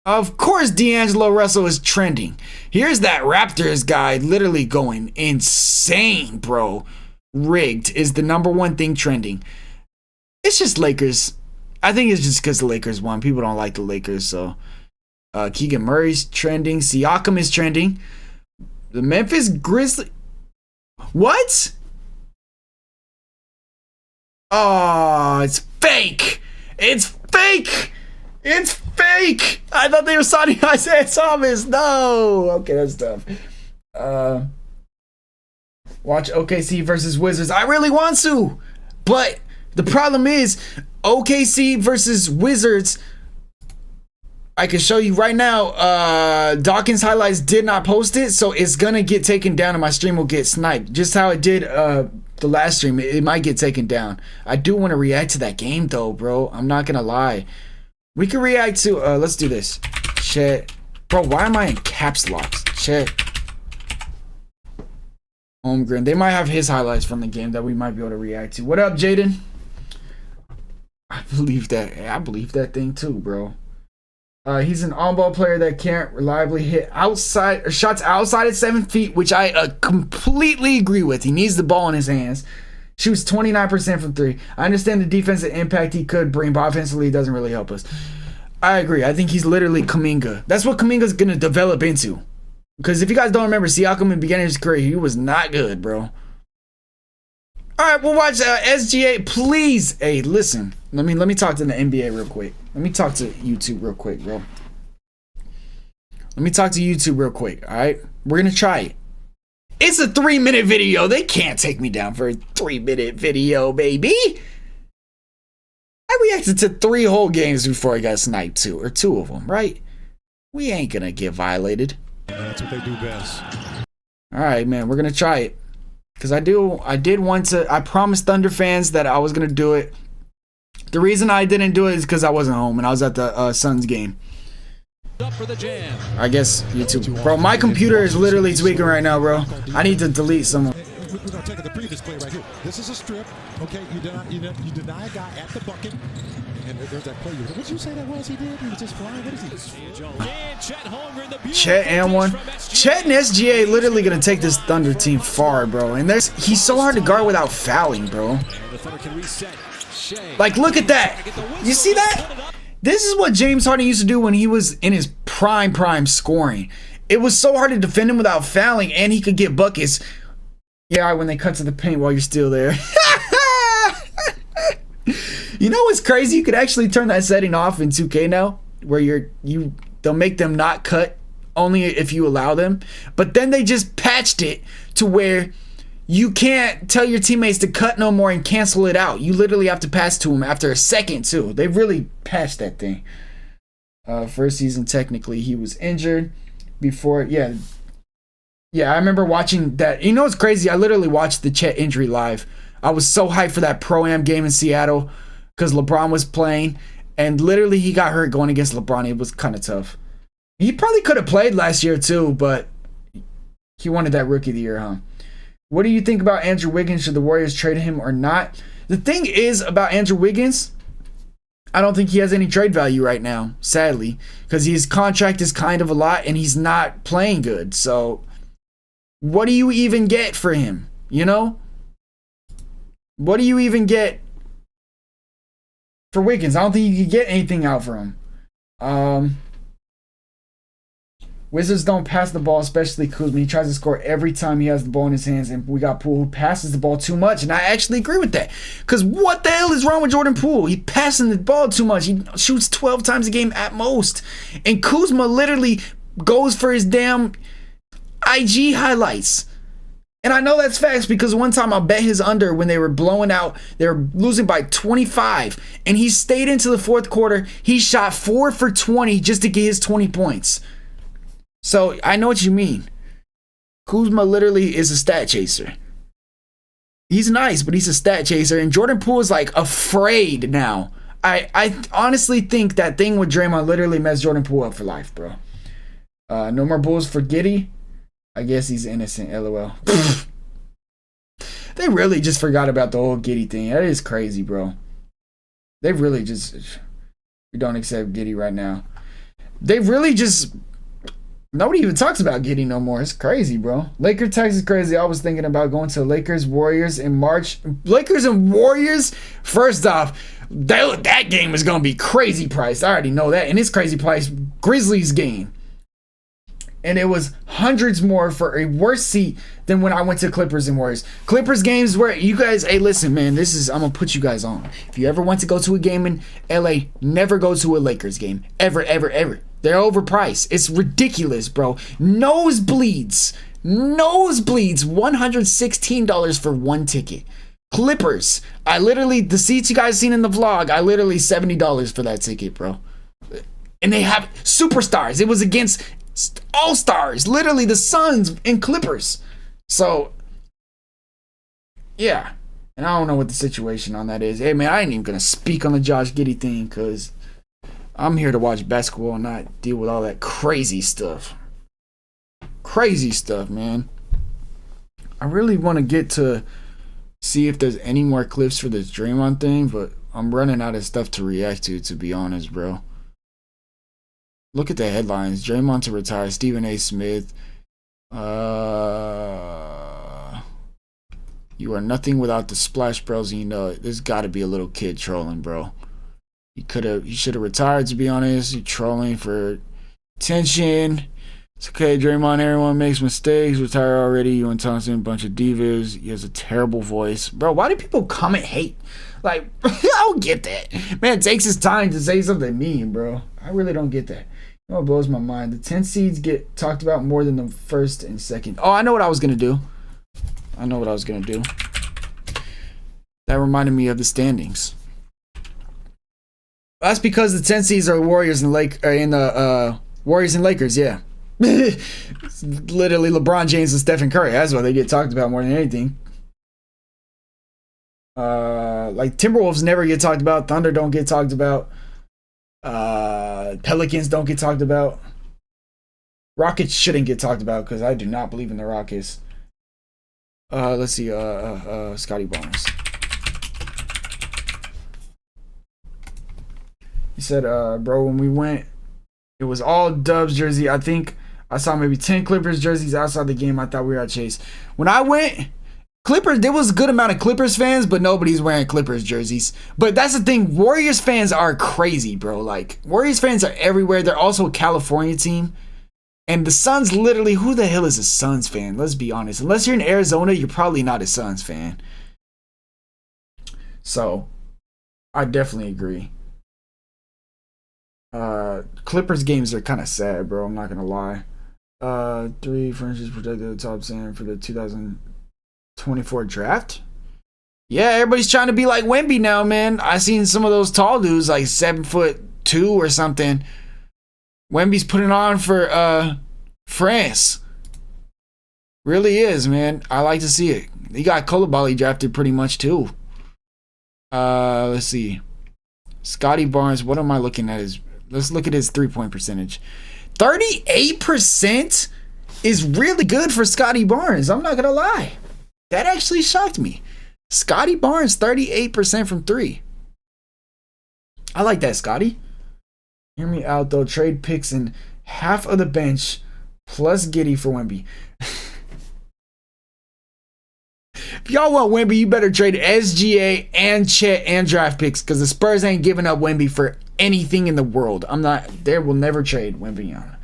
Of course D'Angelo Russell is trending. Here's that Raptors guy literally going insane, bro. Rigged is the #1 thing trending. It's just Lakers. I think it's just because the Lakers won. People don't like the Lakers, so. Keegan Murray's trending. Siakam is trending. The Memphis Grizzlies. What? Oh, it's fake. It's fake. It's fake. I thought they were signing Isaiah Thomas. No. Okay, that's tough. Watch OKC versus Wizards. I really want to, but the problem is OKC versus Wizards. I can show you right now. Dawkins highlights did not post it, so it's gonna get taken down and my stream will get sniped. Just how it did the last stream. It might get taken down. I do want to react to that game though, bro. I'm not gonna lie. We can react to let's do this. Chet. Bro, why am I in caps locks? Chet. Holmgren. They might have his highlights from the game that we might be able to react to. What up, Jaden? I believe that. I believe that thing too, bro. He's an on-ball player that can't reliably hit outside or shots outside at 7 feet, which I completely agree with. He needs the ball in his hands. Shoots 29% from 3. I understand the defensive impact he could bring, but offensively, it doesn't really help us. I agree. I think he's literally Kuminga. That's what Kuminga's going to develop into. Because if you guys don't remember, Siakam in the beginning of his career, he was not good, bro. All right, we'll watch SGA. Please, hey, listen. Let me talk to the NBA real quick. Let me talk to YouTube real quick, bro. Let me talk to YouTube real quick, all right? We're going to try it. It's a 3-minute video. They can't take me down for a 3-minute video, baby. I reacted to 3 whole games before I got sniped too, or 2 of them, right? We ain't going to get violated. That's what they do best. All right, man, we're going to try it. Because I promised Thunder fans that I was going to do it. The reason I didn't do it is because I wasn't home and I was at the Suns game. I guess YouTube. Bro, my computer is literally tweaking right now, bro. I need to delete some. We're going to take the previous play right here. This is a strip. Okay, you deny a guy at the bucket. And there's that play. What did you say that was he did? He was just flying? What is he? Chet and one. Chet and SGA literally going to take this Thunder team far, bro. And he's so hard to guard without fouling, bro. Like, look at that. You see that? This is what James Harden used to do when he was in his prime scoring. It was so hard to defend him without fouling, and he could get buckets. Yeah, when they cut to the paint while you're still there. You know what's crazy? You could actually turn that setting off in 2K now, where they'll make them not cut only if you allow them. But then they just patched it to where you can't tell your teammates to cut no more and cancel it out. You literally have to pass to them after a second too. They really patched that thing. First season, technically, he was injured before. Yeah, I remember watching that. You know what's crazy? I literally watched the Chet injury live. I was so hyped for that Pro-Am game in Seattle because LeBron was playing. And literally he got hurt going against LeBron. It was kind of tough. He probably could have played last year too, but he wanted that Rookie of the Year, huh? What do you think about Andrew Wiggins? Should the Warriors trade him or not? The thing is about Andrew Wiggins, I don't think he has any trade value right now, sadly, because his contract is kind of a lot and he's not playing good. So what do you even get for him? You know? What do you even get for Wiggins? I don't think you could get anything out for him. Wizards don't pass the ball, especially Kuzma. He tries to score every time he has the ball in his hands, and we got Poole who passes the ball too much, and I actually agree with that. Because what the hell is wrong with Jordan Poole? He's passing the ball too much. He shoots 12 times a game at most. And Kuzma literally goes for his damn IG highlights. And I know that's facts because one time I bet his under when they were blowing out, they were losing by 25, and he stayed into the fourth quarter. He shot 4 for 20 just to get his 20 points. So I know what you mean. Kuzma literally is a stat chaser. He's nice, but he's a stat chaser. And Jordan Poole is like afraid now. I honestly think that thing with Draymond literally messed Jordan Poole up for life, bro. No more Bulls for Giddey. I guess he's innocent, LOL. They really just forgot about the whole Giddey thing. That is crazy, bro. They really just... We don't accept Giddey right now. They really just... Nobody even talks about Giddey no more. It's crazy, bro. Lakers Texas is crazy. I was thinking about going to Lakers Warriors in March. Lakers and Warriors? First off, that game is going to be crazy priced. I already know that. And it's crazy price. Grizzlies game. And it was hundreds more for a worse seat than when I went to Clippers and Warriors. Clippers games where you guys, hey, listen, man, I'm going to put you guys on. If you ever want to go to a game in LA, never go to a Lakers game. Ever, ever, ever. They're overpriced. It's ridiculous, bro. Nosebleeds, $116 for one ticket. Clippers, the seats you guys seen in the vlog, I literally $70 for that ticket, bro. And they have superstars. It was against all-stars, literally the Suns and Clippers. So, yeah. And I don't know what the situation on that is. Hey, man, I ain't even going to speak on the Josh Giddey thing because I'm here to watch basketball and not deal with all that crazy stuff. Crazy stuff, man. I really want to get to see if there's any more clips for this Draymond thing, but I'm running out of stuff to react to be honest, bro. Look at the headlines. Draymond to retire. Stephen A. Smith. You are nothing without the Splash Bros. And you know it. There's got to be a little kid trolling, bro. He should have retired, to be honest. You're trolling for attention. It's okay, Draymond. Everyone makes mistakes. Retire already. You and Thompson, a bunch of divas. He has a terrible voice, bro. Why do people comment hate? Like, I don't get that. Man, it takes his time to say something mean, bro. I really don't get that. You know what blows my mind? The 10 seeds get talked about more than the first and second. Oh, I know what I was gonna do. That reminded me of the standings. That's because the 10 seeds are Warriors and Warriors and Lakers, yeah. It's literally LeBron James and Stephen Curry. That's why they get talked about more than anything. Like Timberwolves never get talked about. Thunder don't get talked about. Pelicans don't get talked about. Rockets shouldn't get talked about because I do not believe in the Rockets. Let's see. Scotty Barnes. He said, bro, when we went, it was all Dubs jersey. I think I saw maybe 10 Clippers jerseys outside the game. I thought we were at Chase. When I went, Clippers, there was a good amount of Clippers fans, but nobody's wearing Clippers jerseys. But that's the thing. Warriors fans are crazy, bro. Like, Warriors fans are everywhere. They're also a California team. And the Suns, literally, who the hell is a Suns fan? Let's be honest. Unless you're in Arizona, you're probably not a Suns fan. So, I definitely agree. Clippers games are kind of sad, bro. I'm not going to lie. 3 franchises protected the top 10 for the 2024 draft. Yeah, everybody's trying to be like Wemby now, man. I seen some of those tall dudes, like 7'2" or something. Wemby's putting on for France. Really is, man. I like to see it. He got Coulibaly drafted pretty much too. Let's see. Scotty Barnes. What am I looking at? Let's look at his 3-point percentage. 38% is really good for Scotty Barnes. I'm not gonna lie. That actually shocked me. Scotty Barnes, 38% from 3. I like that, Scotty. Hear me out, though. Trade picks and half of the bench plus Giddey for Wemby. If y'all want Wemby, you better trade SGA and Chet and draft picks because the Spurs ain't giving up Wemby for anything in the world. They will never trade Wemby on.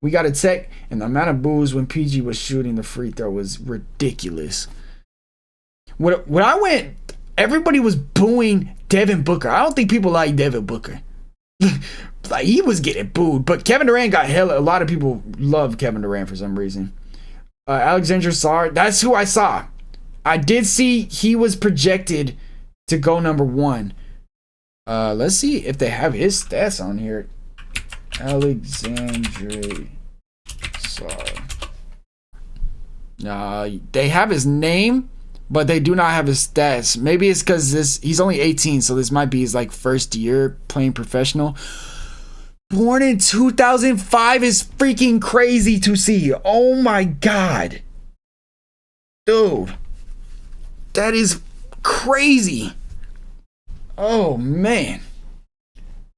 We got a tech, and the amount of boos when PG was shooting the free throw was ridiculous. When I went, everybody was booing Devin Booker. I don't think people like Devin Booker. Like, he was getting booed, but Kevin Durant got hella. A lot of people love Kevin Durant for some reason. Alexander Sarr, that's who I saw. I did see he was projected to go number 1. Let's see if they have his stats on here. Alexander Sarr. They have his name, but they do not have his stats. Maybe it's because he's only 18, so this might be his like first year playing professional. Born in 2005 is freaking crazy to see. Oh my god. Dude. That is crazy. Oh man.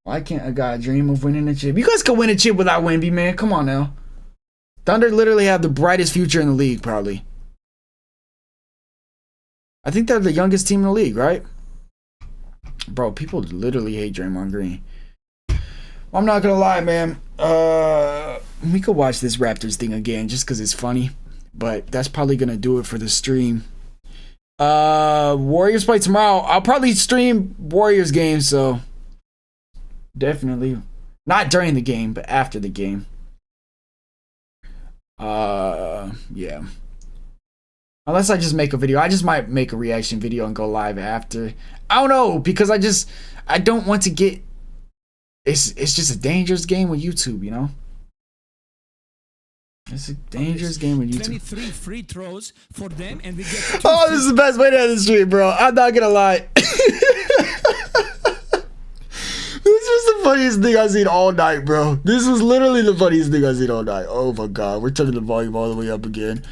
Why can't a guy dream of winning a chip? You guys could win a chip without Wemby, man. Come on now. Thunder literally have the brightest future in the league, probably. I think they're the youngest team in the league, right? Bro, people literally hate Draymond Green. I'm not gonna lie, man. We could watch this Raptors thing again just because it's funny. But that's probably gonna do it for the stream. Warriors play tomorrow. I'll probably stream Warriors games, so definitely not during the game, but after the game. Yeah. Unless I just make a video. I just might make a reaction video and go live after. I don't know, because I don't want to get. It's just a dangerous game with YouTube, you know. It's a dangerous game with YouTube. 23 free throws for them, and we get. Oh, this is the best way to end the stream, bro. I'm not gonna lie. This was the funniest thing I've seen all night, bro. This was literally the funniest thing I've seen all night. Oh my god, we're turning the volume all the way up again.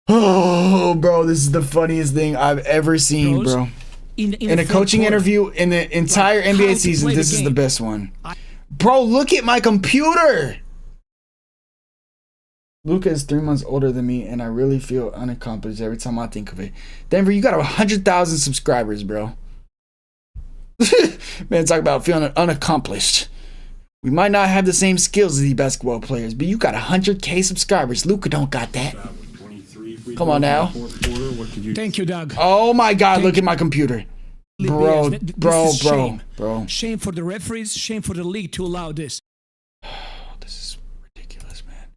Oh, bro, this is the funniest thing I've ever seen, bro. In a coaching interview in the entire NBA season, this is the best one. Bro, look at my computer. Luka is 3 months older than me, and I really feel unaccomplished every time I think of it. Denver, you got 100,000 subscribers, bro. Man, talk about feeling unaccomplished. We might not have the same skills as these basketball players, but you got 100K subscribers. Luka don't got that. Come on now. Thank you, Doug. Oh my God, look at my computer. Bro. Shame for the referees, shame for the league to allow this. This is ridiculous, man.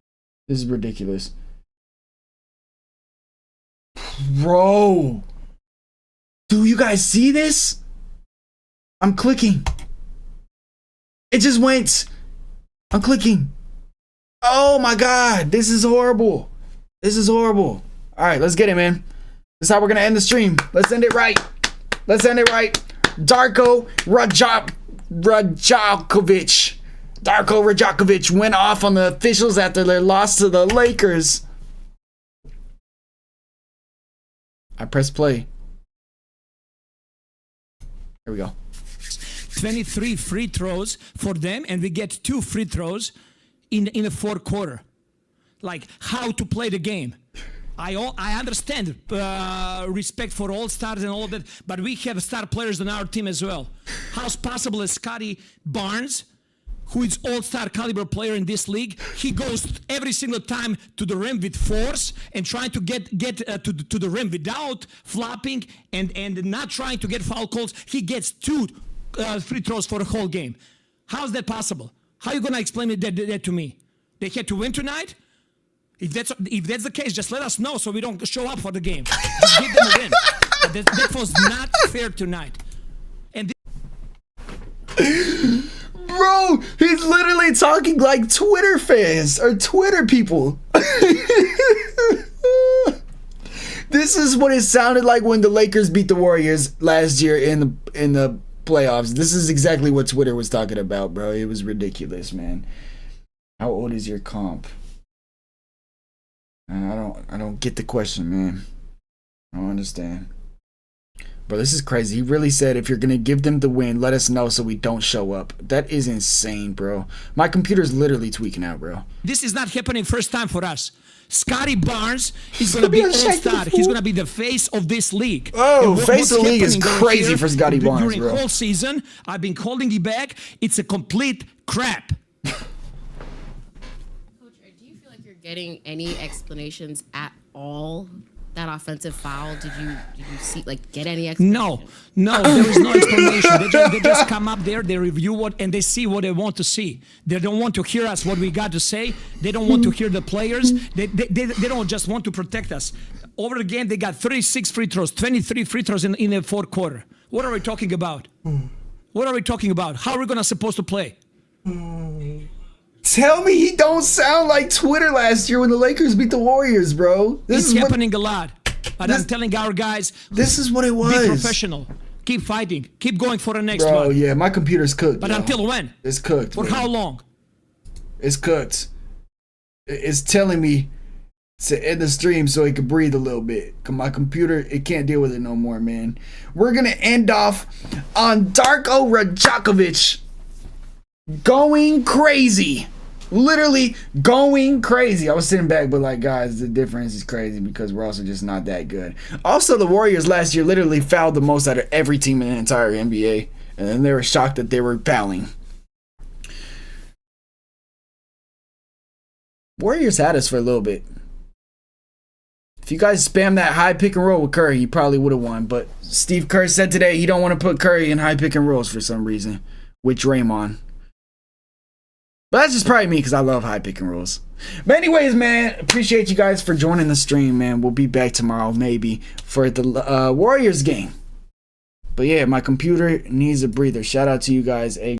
This is ridiculous. Bro. Do you guys see this? I'm clicking. It just went. I'm clicking. Oh my God. This is horrible. This is horrible. All right, let's get it, man. This is how we're going to end the stream. Let's end it right. Let's end it right. Darko Rajakovic went off on the officials after their loss to the Lakers. I press play. Here we go. 23 free throws for them, and we get 2 free throws in the fourth quarter. Like how to play the game. I understand respect for all stars and all that, but we have star players on our team as well. How's possible that Scotty Barnes, who is all-star caliber player in this league, he goes every single time to the rim with force and trying to get to the rim without flopping and not trying to get foul calls. He gets 2 free throws for the whole game. How's that possible? How are you gonna explain that to me? They had to win tonight? If that's the case, just let us know so we don't show up for the game. Just give them a win. That was not fair tonight. And bro, he's literally talking like Twitter fans or Twitter people. This is what it sounded like when the Lakers beat the Warriors last year in the playoffs. This is exactly what Twitter was talking about, bro. It was ridiculous, man. How old is your comp? I don't get the question, man. I don't understand. Bro, this is crazy. He really said if you're going to give them the win, let us know so we don't show up. That is insane, bro. My computer's literally tweaking out, bro. This is not happening first time for us. Scotty Barnes is going to be all-star. He's going to be the face of this league. Oh, face of the league is crazy for Scotty Barnes, during bro. During whole season, I've been calling it back. It's a complete crap. Getting any explanations at all? That offensive foul, did you see, like, get any explanation? No, there is no explanation. They just come up there, they review what, and they see what they want to see. They don't want to hear us, what we got to say. They don't want to hear the players. They don't just want to protect us. Over the game, they got 36 free throws, 23 free throws in the fourth quarter. What are we talking about? What are we talking about? How are we gonna supposed to play? Tell me he don't sound like Twitter last year when the Lakers beat the Warriors, bro. This is happening a lot. But I'm telling our guys, this is what it was. Be professional. Keep fighting. Keep going for the next one. Bro, yeah, my computer's cooked. But until when? It's cooked. For how long? It's cooked. It's telling me to end the stream so it can breathe a little bit. Cause my computer, it can't deal with it no more, man. We're gonna end off on Darko Rajakovic going crazy. Literally going crazy. I was sitting back, but like, guys, the difference is crazy because we're also just not that good. Also, the Warriors last year literally fouled the most out of every team in the entire NBA, and then they were shocked that they were fouling. Warriors had us for a little bit. If you guys spam that high pick and roll with Curry, he probably would have won. But Steve Kerr said today he don't want to put Curry in high pick and rolls for some reason with Draymond. But that's just probably me because I love high pick and rolls. But anyways, man, appreciate you guys for joining the stream, man. We'll be back tomorrow maybe for the Warriors game. But yeah, my computer needs a breather. Shout out to you guys.